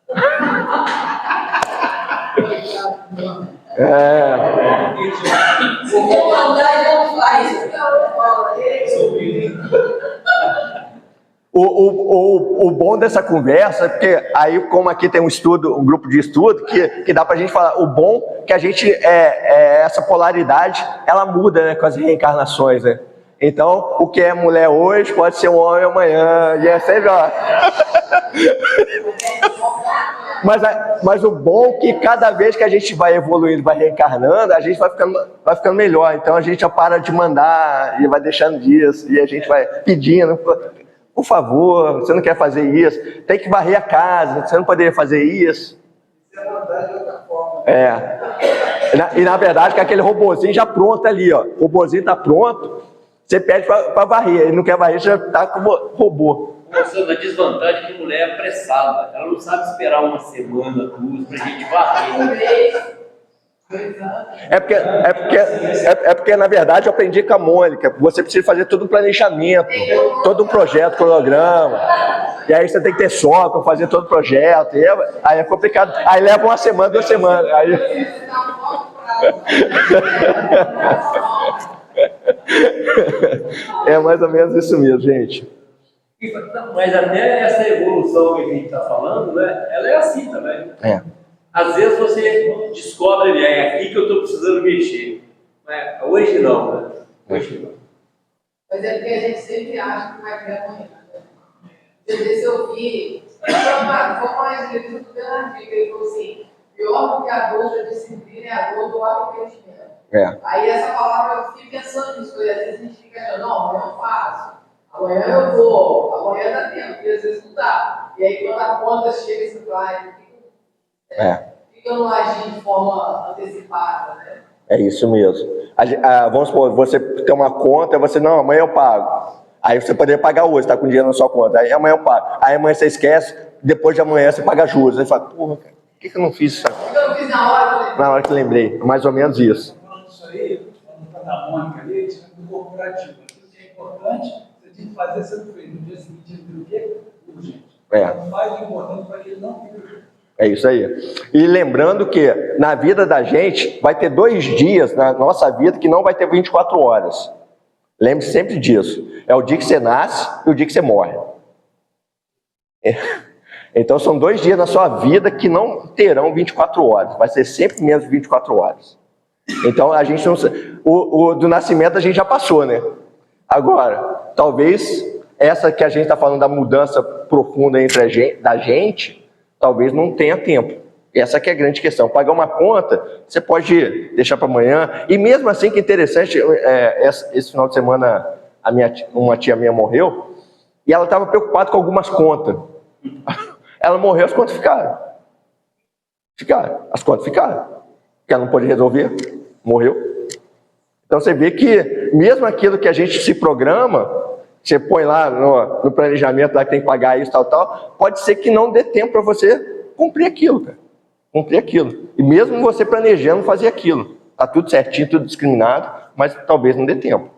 Se mandar, ele não faz. O bom dessa conversa é porque aí, como aqui tem um grupo de estudo, que dá pra gente falar, o bom é que a gente, essa polaridade, ela muda, né, com as reencarnações, né? Então, o que é mulher hoje pode ser um homem amanhã, e é sempre, ó. Mas o bom é que cada vez que a gente vai evoluindo, vai reencarnando, a gente vai ficando melhor. Então a gente já para de mandar e vai deixando dias, e a gente vai pedindo, por favor, você não quer fazer isso, tem que varrer a casa, você não poderia fazer isso. Isso é vontade de outra forma. E na verdade, que aquele robozinho já pronto ali, ó. O robozinho está pronto, você pede para varrer, ele não quer varrer, já está como robô. Mostrando a desvantagem que a mulher é apressada. Ela não sabe esperar uma semana, duas, para a gente varrer. É porque, na verdade, eu aprendi com a Mônica. Você precisa fazer todo um planejamento, todo um projeto, cronograma. E aí você tem que ter só para fazer todo o projeto. Aí é complicado. Aí leva uma semana, 2 semanas. Aí... É mais ou menos isso mesmo, gente. Mas até essa evolução que a gente está falando, né, ela é assim também. Às vezes você descobre, é aqui que eu estou precisando mexer. Mas hoje não, né? Hoje não. Mas é porque a gente sempre acha que vai ter amanhã. Às vezes eu vi, vamos mais livro do Bernardinho, ele falou assim, pior do que a dor da disciplina é a dor do arrependimento. Aí essa palavra eu fiquei pensando nisso, porque às vezes a gente fica achando, não, amanhã eu faço, amanhã eu vou, amanhã dá tempo, e às vezes não dá. E aí quando a conta chega, você vai, fica não agir de forma antecipada, né? É isso mesmo. Vamos supor, você tem uma conta, você, não, amanhã eu pago. Aí você poderia pagar hoje, está com dinheiro na sua conta. Aí amanhã eu pago. Aí amanhã você esquece, depois de amanhã você paga juros. Aí você fala, porra, cara, por que eu não fiz isso? Por que eu não fiz na hora? Na hora que lembrei. Mais ou menos isso. Falando isso aí, falando da Mônica ali, do corporativo. Aquilo que é importante, você tem que fazer, você não fez. No dia seguinte, ele viu o quê? Urgente. Então faz o importante para que ele não fique urgente. É isso aí. E lembrando que na vida da gente vai ter 2 dias na nossa vida que não vai ter 24 horas. Lembre-se sempre disso. É o dia que você nasce e o dia que você morre. Então são 2 dias na sua vida que não terão 24 horas. Vai ser sempre menos de 24 horas. Então a gente não... O do nascimento a gente já passou, né? Agora, talvez essa que a gente está falando da mudança profunda entre da gente, talvez não tenha tempo. Essa que é a grande questão. Pagar uma conta, você pode deixar para amanhã. E mesmo assim, que interessante, esse final de semana uma tia minha morreu, e ela estava preocupada com algumas contas. Ela morreu, as contas ficaram. As contas ficaram. Que ela não pôde resolver, morreu. Então você vê que mesmo aquilo que a gente se programa, você põe lá no planejamento lá que tem que pagar isso, tal, pode ser que não dê tempo para você cumprir aquilo, cara. Cumprir aquilo. E mesmo você planejando fazer aquilo. Tá tudo certinho, tudo discriminado, mas talvez não dê tempo.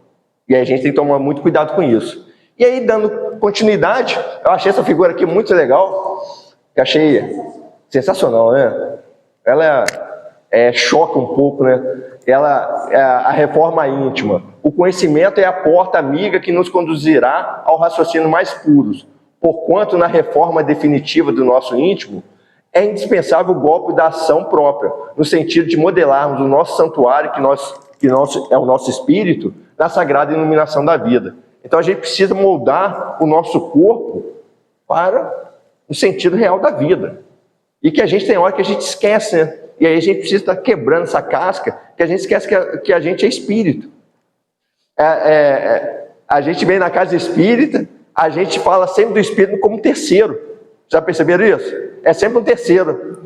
E aí a gente tem que tomar muito cuidado com isso. E aí, dando continuidade, eu achei essa figura aqui muito legal, eu achei sensacional, né? Ela choca um pouco, né? Ela é a reforma íntima. O conhecimento é a porta amiga que nos conduzirá ao raciocínio mais puros, porquanto na reforma definitiva do nosso íntimo é indispensável o golpe da ação própria, no sentido de modelarmos o nosso santuário, que é o nosso espírito, na sagrada iluminação da vida. Então a gente precisa moldar o nosso corpo para o sentido real da vida. E que a gente tem hora que a gente esquece, né? E aí a gente precisa estar quebrando essa casca, que a gente esquece que a gente é espírito. A gente vem na casa espírita, a gente fala sempre do espírito como terceiro. Já perceberam isso? É sempre um terceiro.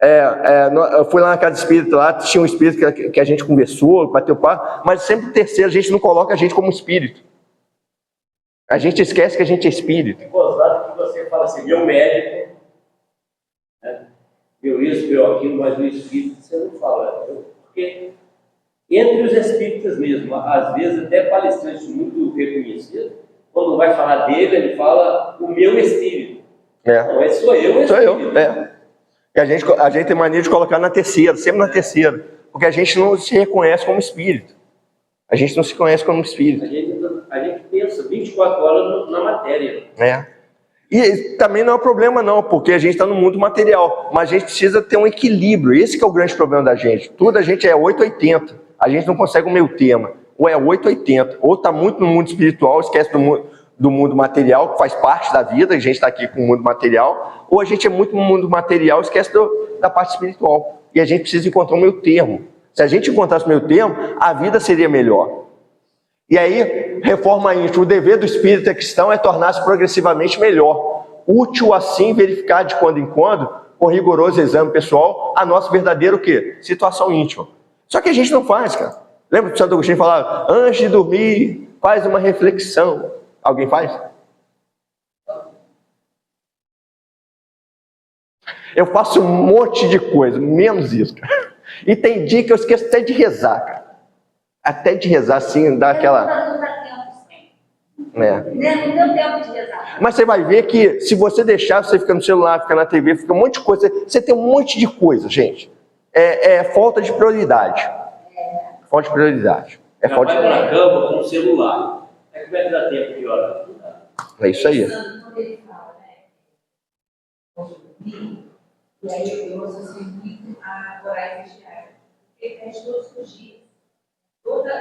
Eu fui lá na casa espírita, lá tinha um espírito que a gente conversou, bateu papo, mas sempre um terceiro, a gente não coloca a gente como espírito. A gente esquece que a gente é espírito. É gozado que você fala assim, meu médico, né? Meu isso, meu aquilo, mas o espírito você não fala. Porque entre os espíritas mesmo, às vezes até palestrantes muito reconhecidos, quando vai falar dele, ele fala o meu espírito. Não, sou eu, sou eu. E a gente tem mania de colocar na terceira, sempre na terceira, porque a gente não se reconhece como espírito. A gente não se conhece como espírito. A gente pensa 24 horas na matéria. E também não é um problema não, porque a gente está no mundo material, mas a gente precisa ter um equilíbrio. Esse que é o grande problema da gente. Tudo a gente é 880. A gente não consegue o meio termo. Ou é 880, ou está muito no mundo espiritual, esquece do mundo material, que faz parte da vida, a gente está aqui com o mundo material, ou a gente é muito no mundo material, esquece da parte espiritual. E a gente precisa encontrar um meio termo. Se a gente encontrasse o meio termo, a vida seria melhor. E aí, reforma íntima, o dever do espírita cristão é tornar-se progressivamente melhor. Útil assim verificar de quando em quando, com rigoroso exame pessoal, a nossa verdadeira o quê? Situação íntima. Só que a gente não faz, cara. Lembra que o Santo Agostinho falava, antes de dormir, faz uma reflexão. Alguém faz? Eu faço um monte de coisa, menos isso, cara. E tem dia que eu esqueço até de rezar, cara. Até de rezar, assim, dá aquela... Não dá tempo de rezar. Mas você vai ver que, se você deixar, você fica no celular, fica na TV, fica um monte de coisa. Você tem um monte de coisa, gente. É falta de prioridade. Falta de prioridade. Vai na cama com o celular. Como é que dá tempo de orar? É isso aí. Quando ele fala, e aí eu associo muito a orar e vigiar. Ele pede todos os dias, todas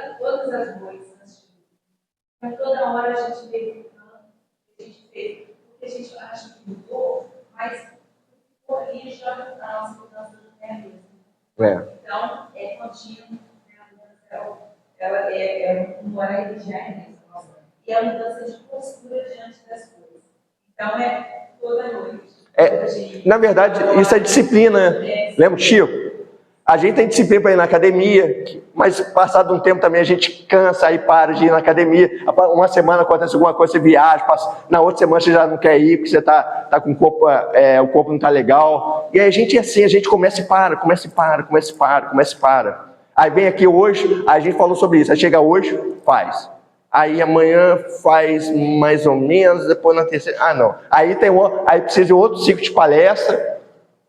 as noites, antes de dormir. Mas toda hora a gente verificando, a gente vê, porque a gente acha que mudou, mas corrige a nossa mudança do mesmo. Então, é contínuo, ela é um orar e vigiar mesmo. E a mudança de postura diante das coisas. Então, é toda noite. Na verdade, isso é disciplina, né? Lembra, Chico? A gente tem disciplina para ir na academia, mas passado um tempo também a gente cansa e para de ir na academia. Uma semana acontece alguma coisa, você viaja, na outra semana você já não quer ir, porque você está com o corpo não está legal. E aí a gente é assim, a gente começa e para, começa e para, começa e para, começa e para. Aí vem aqui hoje, a gente falou sobre isso, aí chega hoje, faz. Aí amanhã faz mais ou menos, depois na terceira... não. Aí precisa de outro ciclo de palestra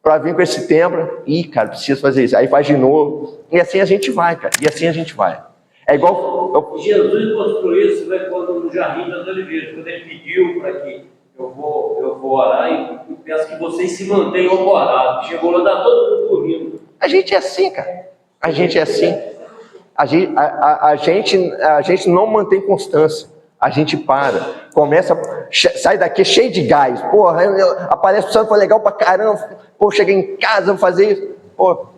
para vir com esse tema. Cara, preciso fazer isso. Aí faz de novo. E assim a gente vai, cara. E assim a gente vai. É igual... Jesus mostrou isso, né, quando no Jardim das Oliveiras, quando ele pediu para que eu vou orar e peço que vocês se mantenham acordados. Chegou lá, está todo mundo dormindo. A gente é assim, cara. A gente é assim. A gente não mantém constância, a gente para, sai daqui cheio de gás, aparece o santo, foi legal pra caramba, cheguei em casa, vou fazer isso,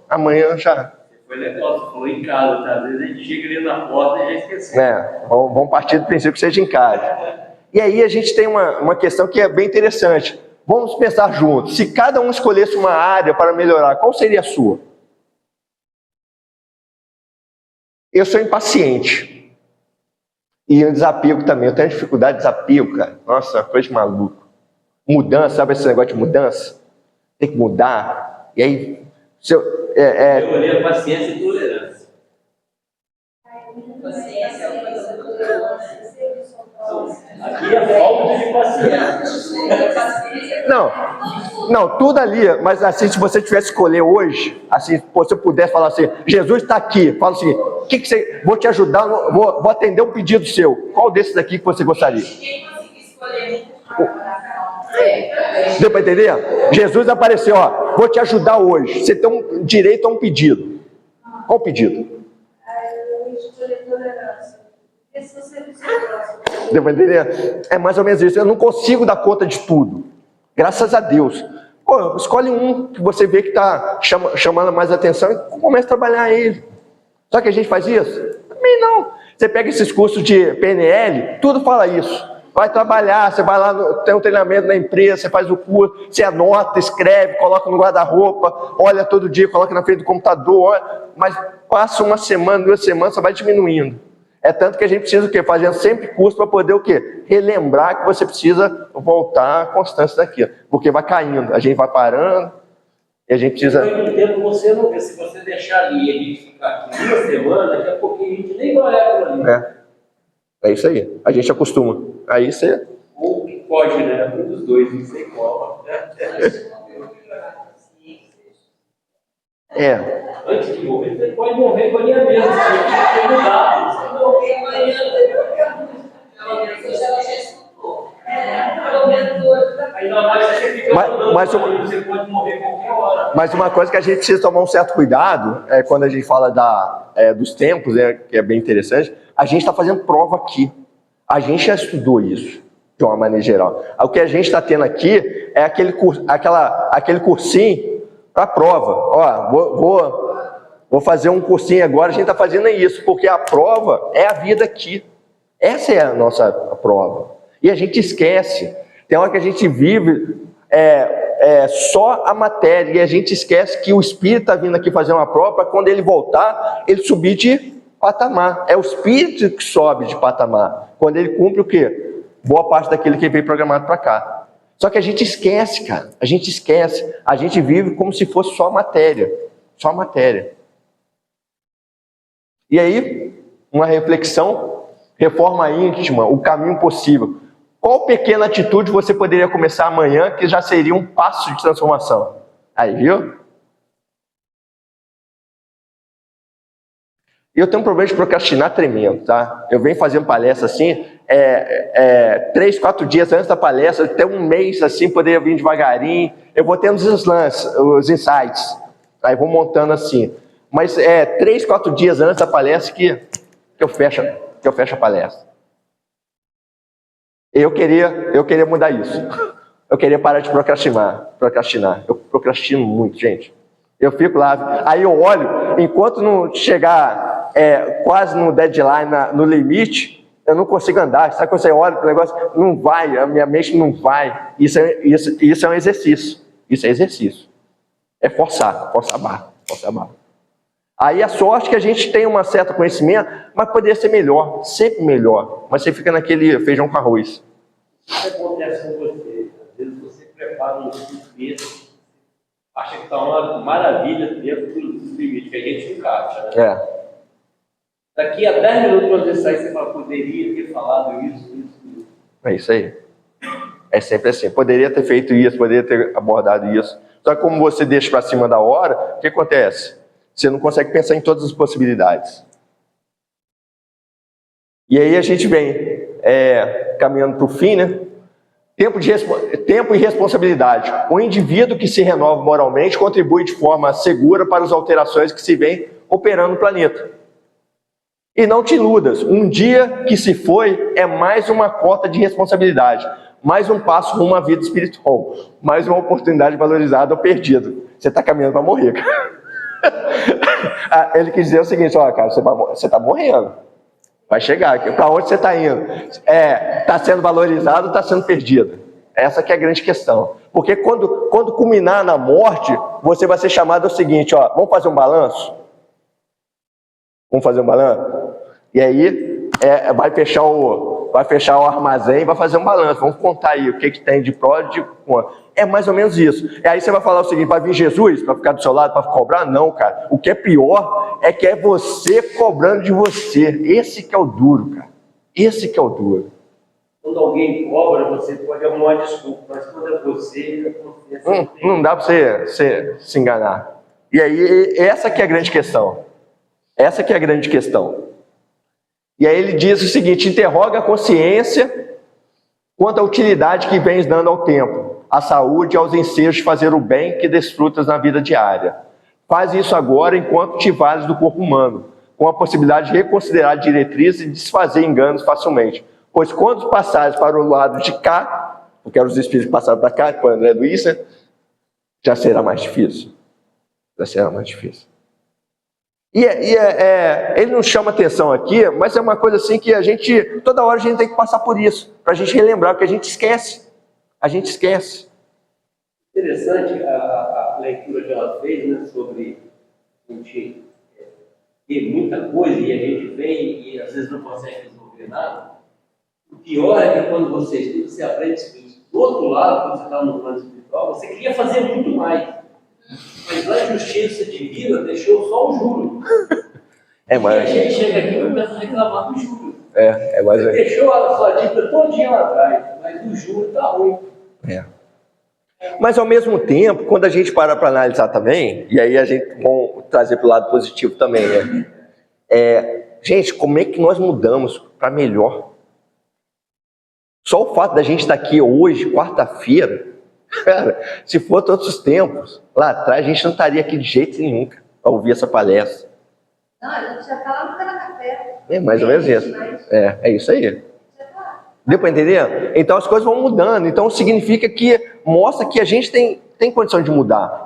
amanhã já... Foi legal, você falou em casa, tá? Às vezes a gente chega ali na porta e já esqueceu. Vamos partir do princípio que seja em casa. E aí a gente tem uma questão que é bem interessante, vamos pensar juntos, se cada um escolhesse uma área para melhorar, qual seria a sua? Eu sou impaciente. E o desapego também. Eu tenho dificuldade de desapego, cara. Nossa, coisa de maluco. Mudança, sabe esse negócio de mudança? Tem que mudar. E aí, Eu olhei a paciência e tolerância. Paciência é uma coisa tolerância. Aqui é falta de paciência. Não, tudo ali, mas assim, se você tivesse que escolher hoje, assim, se você pudesse falar assim, Jesus está aqui, fala assim, vou te ajudar, vou atender um pedido seu. Qual desses aqui que você gostaria? Quem conseguir escolher Deu para entender? Jesus apareceu, ó, vou te ajudar hoje. Você tem um direito a um pedido. Qual o pedido? Eu escolhi tolerância. Esse você próximo. Deu para entender? É mais ou menos isso. Eu não consigo dar conta de tudo. Graças a Deus. Pô, escolhe um que você vê que está chamando mais atenção e comece a trabalhar ele. Só que a gente faz isso? Também não. Você pega esses cursos de PNL, tudo fala isso. Vai trabalhar, você vai lá, tem um treinamento na empresa, você faz o curso, você anota, escreve, coloca no guarda-roupa, olha todo dia, coloca na frente do computador, olha, mas passa uma semana, 2 semanas, você vai diminuindo. É tanto que a gente precisa o quê? Fazendo sempre curso para poder o quê? Relembrar que você precisa voltar à constância daquilo. Porque vai caindo, a gente vai parando e a gente precisa... Depois do tempo você não vê, se você deixar ali e a gente ficar aqui 2 semanas, daqui a pouquinho a gente nem vai olhar para ali. É isso aí, a gente acostuma. Aí você... Ou que pode, né? Um dos dois, não sei qual. Antes de morrer, você pode morrer com a linha mesmo, você tem que mudar. Morrer amanhã, pelo menos hoje ela já escutou. Pelo menos hoje. Ainda mais você fica você pode morrer qualquer hora. Mas uma coisa que a gente precisa tomar um certo cuidado, quando a gente fala dos tempos, que é bem interessante, a gente está fazendo prova aqui. A gente já estudou isso, de uma maneira geral. O que a gente está tendo aqui é aquele cursinho para prova. Ó, vou fazer um cursinho agora, a gente está fazendo isso, porque a prova é a vida aqui. Essa é a nossa prova. E a gente esquece. Tem hora que a gente vive só a matéria, e a gente esquece que o Espírito está vindo aqui fazer uma prova, para quando ele voltar, ele subir de patamar. É o Espírito que sobe de patamar. Quando ele cumpre o quê? Boa parte daquilo que veio programado para cá. Só que a gente esquece, cara. A gente esquece. A gente vive como se fosse só matéria. Só matéria. E aí, uma reflexão, reforma íntima, o caminho possível. Qual pequena atitude você poderia começar amanhã que já seria um passo de transformação? Aí, viu? Eu tenho um problema de procrastinar tremendo, tá? Eu venho fazendo palestra assim, 3, 4 dias antes da palestra, até um mês assim, poderia vir devagarinho. Eu vou tendo os lances, os insights. Aí vou montando assim. Mas 3, 4 dias antes da palestra que eu fecho a palestra. Eu queria mudar isso. Eu queria parar de procrastinar. Eu procrastino muito, gente. Eu fico lá, aí eu olho, enquanto não chegar quase no deadline, no limite, eu não consigo andar. Sabe quando você olha para o negócio? Não vai, a minha mente não vai. Isso é um exercício. Isso é exercício. É forçar a barra. Aí a sorte que a gente tem um certo conhecimento, mas poderia ser melhor, sempre melhor. Mas você fica naquele feijão com arroz. O que acontece com você? Às vezes você prepara um texto, acha que está uma maravilha dentro dos limites que a gente encaixa, né? Daqui a 10 minutos, quando você sair, você fala, poderia ter falado isso. É isso aí. É sempre assim. Poderia ter feito isso, poderia ter abordado isso. Só que como você deixa para cima da hora, o que acontece? Você não consegue pensar em todas as possibilidades. E aí a gente vem caminhando para o fim, né? Tempo e responsabilidade. O indivíduo que se renova moralmente contribui de forma segura para as alterações que se vêm operando no planeta. E não te iludas, um dia que se foi é mais uma cota de responsabilidade, mais um passo rumo à vida espiritual, mais uma oportunidade valorizada ou perdida. Você está caminhando para morrer, cara. Ele quis dizer o seguinte, ó, cara, você está morrendo. Vai chegar aqui. Para onde você está indo? Está sendo valorizado ou está sendo perdido? Essa que é a grande questão. Porque quando culminar na morte, você vai ser chamado ao seguinte, ó, vamos fazer um balanço? Vamos fazer um balanço? E aí, vai fechar o armazém e vai fazer um balanço. Vamos contar aí o que tem de pró e de contra. É mais ou menos isso. E aí você vai falar o seguinte: vai vir Jesus para ficar do seu lado, para cobrar? Não, cara. O que é pior é que é você cobrando de você. Esse que é o duro, cara. Esse que é o duro. Quando alguém cobra, você pode arrumar uma desculpa, mas quando é você não dá para você se enganar. E aí, essa que é a grande questão. Essa que é a grande questão. E aí ele diz o seguinte: interroga a consciência quanto à utilidade que vens dando ao tempo, à saúde e aos ensejos de fazer o bem que desfrutas na vida diária. Faz isso agora enquanto te vales do corpo humano, com a possibilidade de reconsiderar diretrizes e desfazer enganos facilmente. Pois quando passares para o lado de cá, porque eram os espíritos que passaram para cá, com o André Luiz, já será mais difícil. Já será mais difícil. Ele não chama atenção aqui, mas é uma coisa assim que toda hora a gente tem que passar por isso, para a gente relembrar, porque a gente esquece. A gente esquece. Interessante a leitura que ela fez, né, sobre a gente ter muita coisa e a gente vem e às vezes não consegue resolver nada. O pior é que quando você estuda, você aprende isso. Do outro lado, quando você está no plano espiritual, você queria fazer muito mais. Mas a justiça divina deixou só o juro. E a gente chega aqui e começa a reclamar do juro. Você deixou a sua dívida todinha lá atrás, mas o juro está ruim. Mas ao mesmo tempo, quando a gente para analisar também, e aí a gente vai trazer para o lado positivo também, né? Gente, como é que nós mudamos para melhor? Só o fato da gente estar aqui hoje, quarta-feira, cara, se for todos os tempos, lá atrás a gente não estaria aqui de jeito nenhum para ouvir essa palestra. Não, a gente já está lá no Café. É mais ou menos isso. É isso aí. Deu para entender? Então as coisas vão mudando. Então significa que mostra que a gente tem condição de mudar.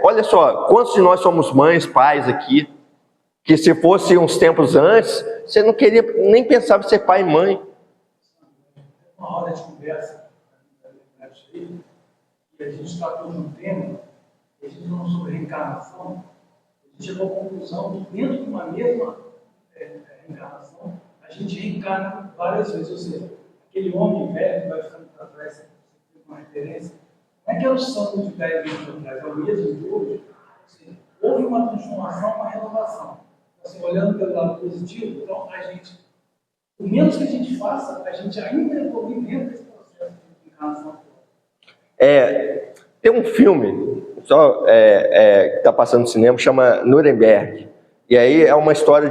Olha só, quantos de nós somos mães, pais aqui, que se fosse uns tempos antes, você não queria nem pensar em ser pai e mãe. Uma roda de conversa, e a gente tratou de um tema, e a gente falou sobre reencarnação, a gente chegou à conclusão que dentro de uma mesma reencarnação, a gente reencarna várias vezes. Ou seja, aquele homem velho que vai ficando para trás, você tem uma referência, não é que é o sangue de 10 anos atrás, é o mesmo de hoje. Ou seja, houve uma transformação, uma renovação. Assim, olhando pelo lado positivo, então a gente, o menos que a gente faça, a gente ainda evolui dentro desse processo de encarnação. Tem um filme que está passando no cinema, chama Nuremberg. E aí é uma história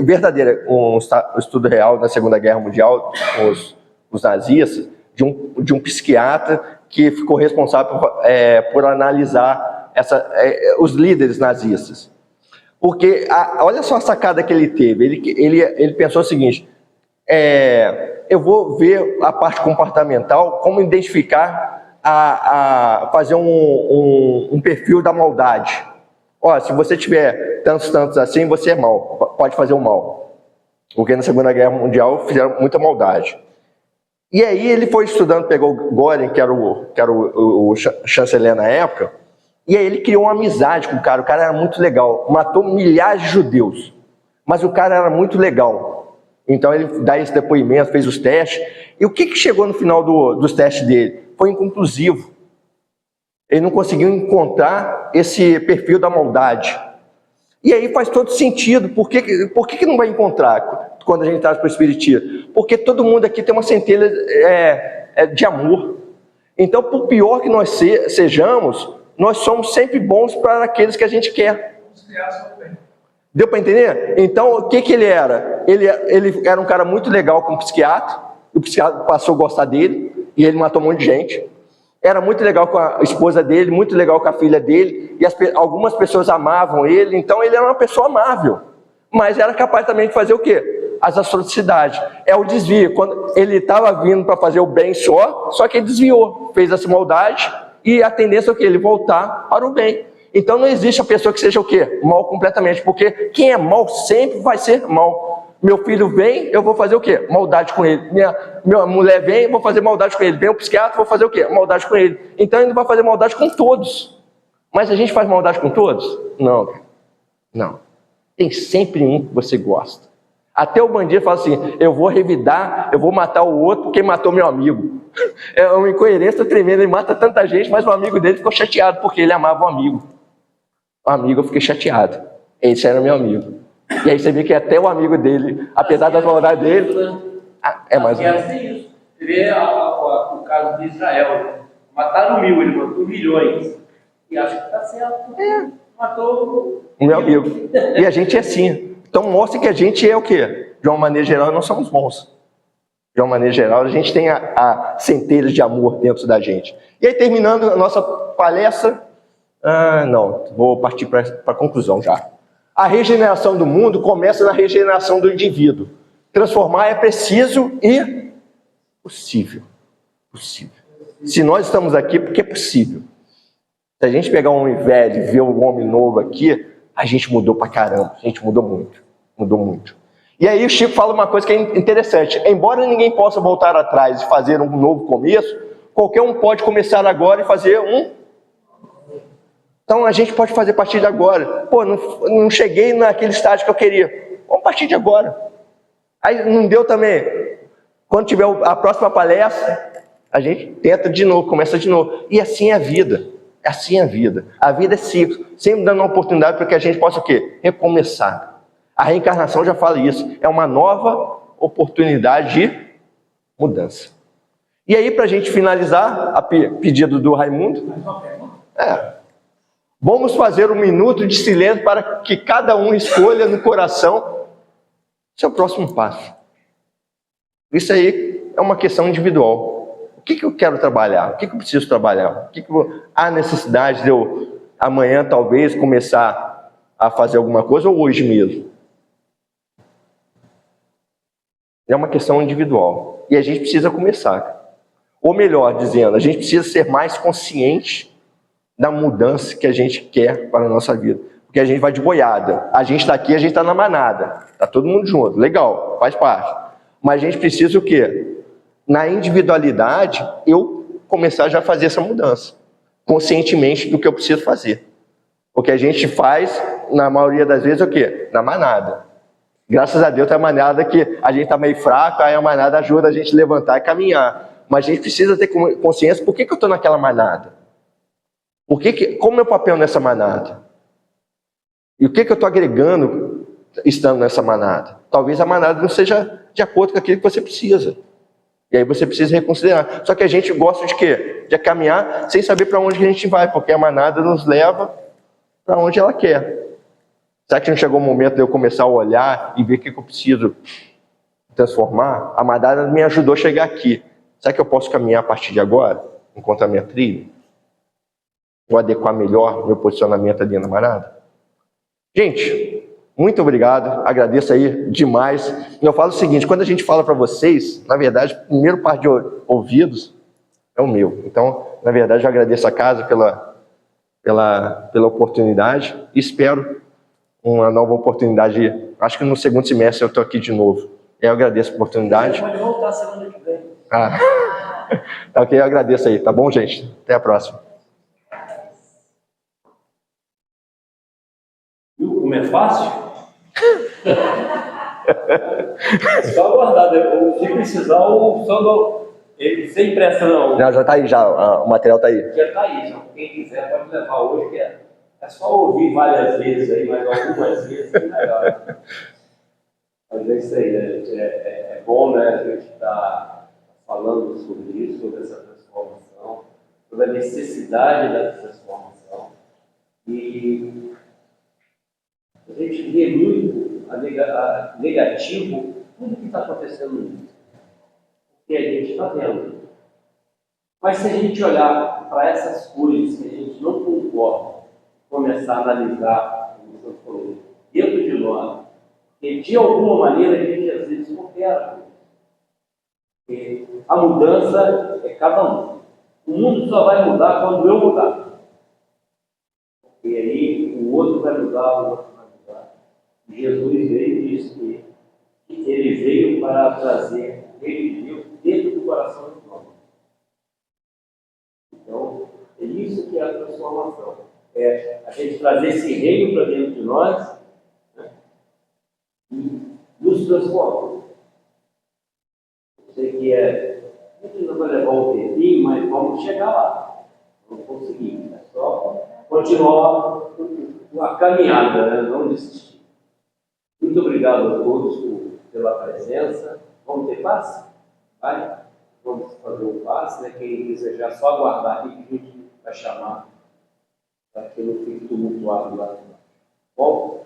verdadeira, um estudo real da Segunda Guerra Mundial com os nazistas, de um psiquiatra que ficou responsável por analisar os líderes nazistas. Porque, olha só a sacada que ele teve. Ele pensou o seguinte: eu vou ver a parte comportamental, como identificar, fazer um perfil da maldade. Se você tiver tantos assim, você é mal, pode fazer o mal. Porque na Segunda Guerra Mundial fizeram muita maldade. E aí ele foi estudando, pegou o Göring, que era o chanceler na época, e aí ele criou uma amizade com o cara era muito legal, matou milhares de judeus, mas o cara era muito legal. Então ele dá esse depoimento, fez os testes, e o que chegou no final dos testes dele? Foi inconclusivo. Ele não conseguiu encontrar esse perfil da maldade. E aí faz todo sentido. Por que não vai encontrar quando a gente traz para o Espiritismo? Porque todo mundo aqui tem uma centelha de amor. Então, por pior que nós sejamos, nós somos sempre bons para aqueles que a gente quer. Deu para entender? Então, o que ele era? Ele era um cara muito legal com o psiquiatra. O psiquiatra passou a gostar dele e ele matou um monte de gente. Era muito legal com a esposa dele, muito legal com a filha dele, e algumas pessoas amavam ele, então ele era uma pessoa amável, mas era capaz também de fazer o quê? As atrocidades. É o desvio, quando ele estava vindo para fazer o bem só que ele desviou, fez essa maldade, e a tendência é o quê? Ele voltar para o bem. Então não existe a pessoa que seja o quê? Mal completamente, porque quem é mal sempre vai ser mal. Meu filho vem, eu vou fazer o quê? Maldade com ele. Minha mulher vem, eu vou fazer maldade com ele. Vem o psiquiatra, vou fazer o quê? Maldade com ele. Então ele vai fazer maldade com todos. Mas a gente faz maldade com todos? Não. Não. Tem sempre um que você gosta. Até o bandido fala assim, eu vou revidar, eu vou matar o outro porque matou meu amigo. É uma incoerência tremenda, ele mata tanta gente, mas o amigo dele ficou chateado porque ele amava o amigo. O amigo, eu fiquei chateado. Esse era meu amigo. E aí você vê que até o amigo dele, apesar das maldades dele... é mais As guerras têm isso. Você vê o caso de Israel. Mataram 1000, ele matou milhões. E acho que está certo. Matou o meu amigo. E a gente é assim. Então mostra que a gente é o quê? De uma maneira geral, nós somos bons. De uma maneira geral, a gente tem a centelha de amor dentro da gente. E aí, terminando a nossa palestra... não, vou partir para a conclusão já. A regeneração do mundo começa na regeneração do indivíduo. Transformar é preciso e possível. Possível. Se nós estamos aqui, porque é possível. Se a gente pegar um homem velho e ver um homem novo aqui, a gente mudou pra caramba. A gente mudou muito. Mudou muito. E aí o Chico fala uma coisa que é interessante. Embora ninguém possa voltar atrás e fazer um novo começo, qualquer um pode começar agora e fazer um. Então a gente pode fazer a partir de agora. Pô, não cheguei naquele estágio que eu queria. Vamos partir de agora. Aí não deu também. Quando tiver a próxima palestra, a gente tenta de novo, começa de novo. E assim é a vida. Assim é a vida. A vida é ciclo. Sempre dando uma oportunidade para que a gente possa o quê? Recomeçar. A reencarnação já fala isso. É uma nova oportunidade de mudança. E aí, para a gente finalizar, a pedido do Raimundo, vamos fazer 1 minuto de silêncio para que cada um escolha no coração seu próximo passo. Isso aí é uma questão individual. O que eu quero trabalhar? O que eu preciso trabalhar? Há necessidade de eu, amanhã, talvez, começar a fazer alguma coisa ou hoje mesmo? É uma questão individual. E a gente precisa começar. Ou melhor dizendo, a gente precisa ser mais consciente da mudança que a gente quer para a nossa vida. Porque a gente vai de boiada. A gente está aqui, a gente está na manada. Está todo mundo junto. Legal, faz parte. Mas a gente precisa o quê? Na individualidade, eu começar já a fazer essa mudança. Conscientemente do que eu preciso fazer. O que a gente faz, na maioria das vezes, é o quê? Na manada. Graças a Deus tem a manada que a gente está meio fraco, aí a manada ajuda a gente a levantar e caminhar. Mas a gente precisa ter consciência, por que eu estou naquela manada? Qual é o meu papel nessa manada? E o que eu estou agregando estando nessa manada? Talvez a manada não seja de acordo com aquilo que você precisa. E aí você precisa reconsiderar. Só que a gente gosta de quê? De caminhar sem saber para onde a gente vai, porque a manada nos leva para onde ela quer. Será que não chegou o momento de eu começar a olhar e ver o que eu preciso transformar? A manada me ajudou a chegar aqui. Será que eu posso caminhar a partir de agora, enquanto a minha trilha? Vou adequar melhor meu posicionamento ali na manada? Gente, muito obrigado. Agradeço aí demais. Eu falo o seguinte, quando a gente fala para vocês, na verdade, o primeiro par de ouvidos é o meu. Então, na verdade, eu agradeço a casa pela oportunidade e espero uma nova oportunidade. Acho que no segundo semestre eu estou aqui de novo. Eu agradeço a oportunidade. Pode voltar semana que vem. Tá ok, eu agradeço aí. Tá bom, gente? Até a próxima. Viu como é fácil? É só aguardar. Se precisar, o Sandro, ele sem pressa não. Já está aí, o material está aí. Já está aí. Então, quem quiser pode levar hoje, que é só ouvir várias vezes aí, mas algumas vezes é melhor. Mas é isso aí, né? É bom, né, a gente estar falando sobre isso, sobre essa transformação, sobre a necessidade da transformação. E a gente vê muito a negativo tudo que está acontecendo no mundo. Que a gente está vendo. Mas se a gente olhar para essas coisas que a gente não concorda, começar a analisar, como você falou, dentro de nós, e de alguma maneira a gente às vezes coopera. Porque a mudança é cada um. O mundo só vai mudar quando eu mudar. E aí o outro vai mudar, o outro vai mudar. E Jesus veio e disse que ele veio para trazer ele Deus dentro do coração do homem. Então, é isso que é a transformação. É a gente trazer esse reino para dentro de nós, né? nos transformou. Eu sei que a gente não vai levar um tempinho, mas vamos chegar lá. Vamos conseguir. É só continuar a caminhada, né? Não desistir. Muito obrigado a todos pela presença. Vamos ter passe? Vai? Vamos fazer um passe, né? Quem desejar, só aguardar aqui que a gente vai chamar para que não fique tumultuado lá. Bom,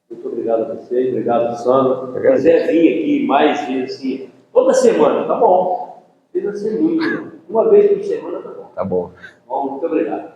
muito obrigado a vocês, obrigado, Sandra. Se quiser vir aqui mais vezes, assim, toda semana, tá bom. Precisa ser muito. Uma vez por semana, tá bom. Tá bom. Bom, muito obrigado.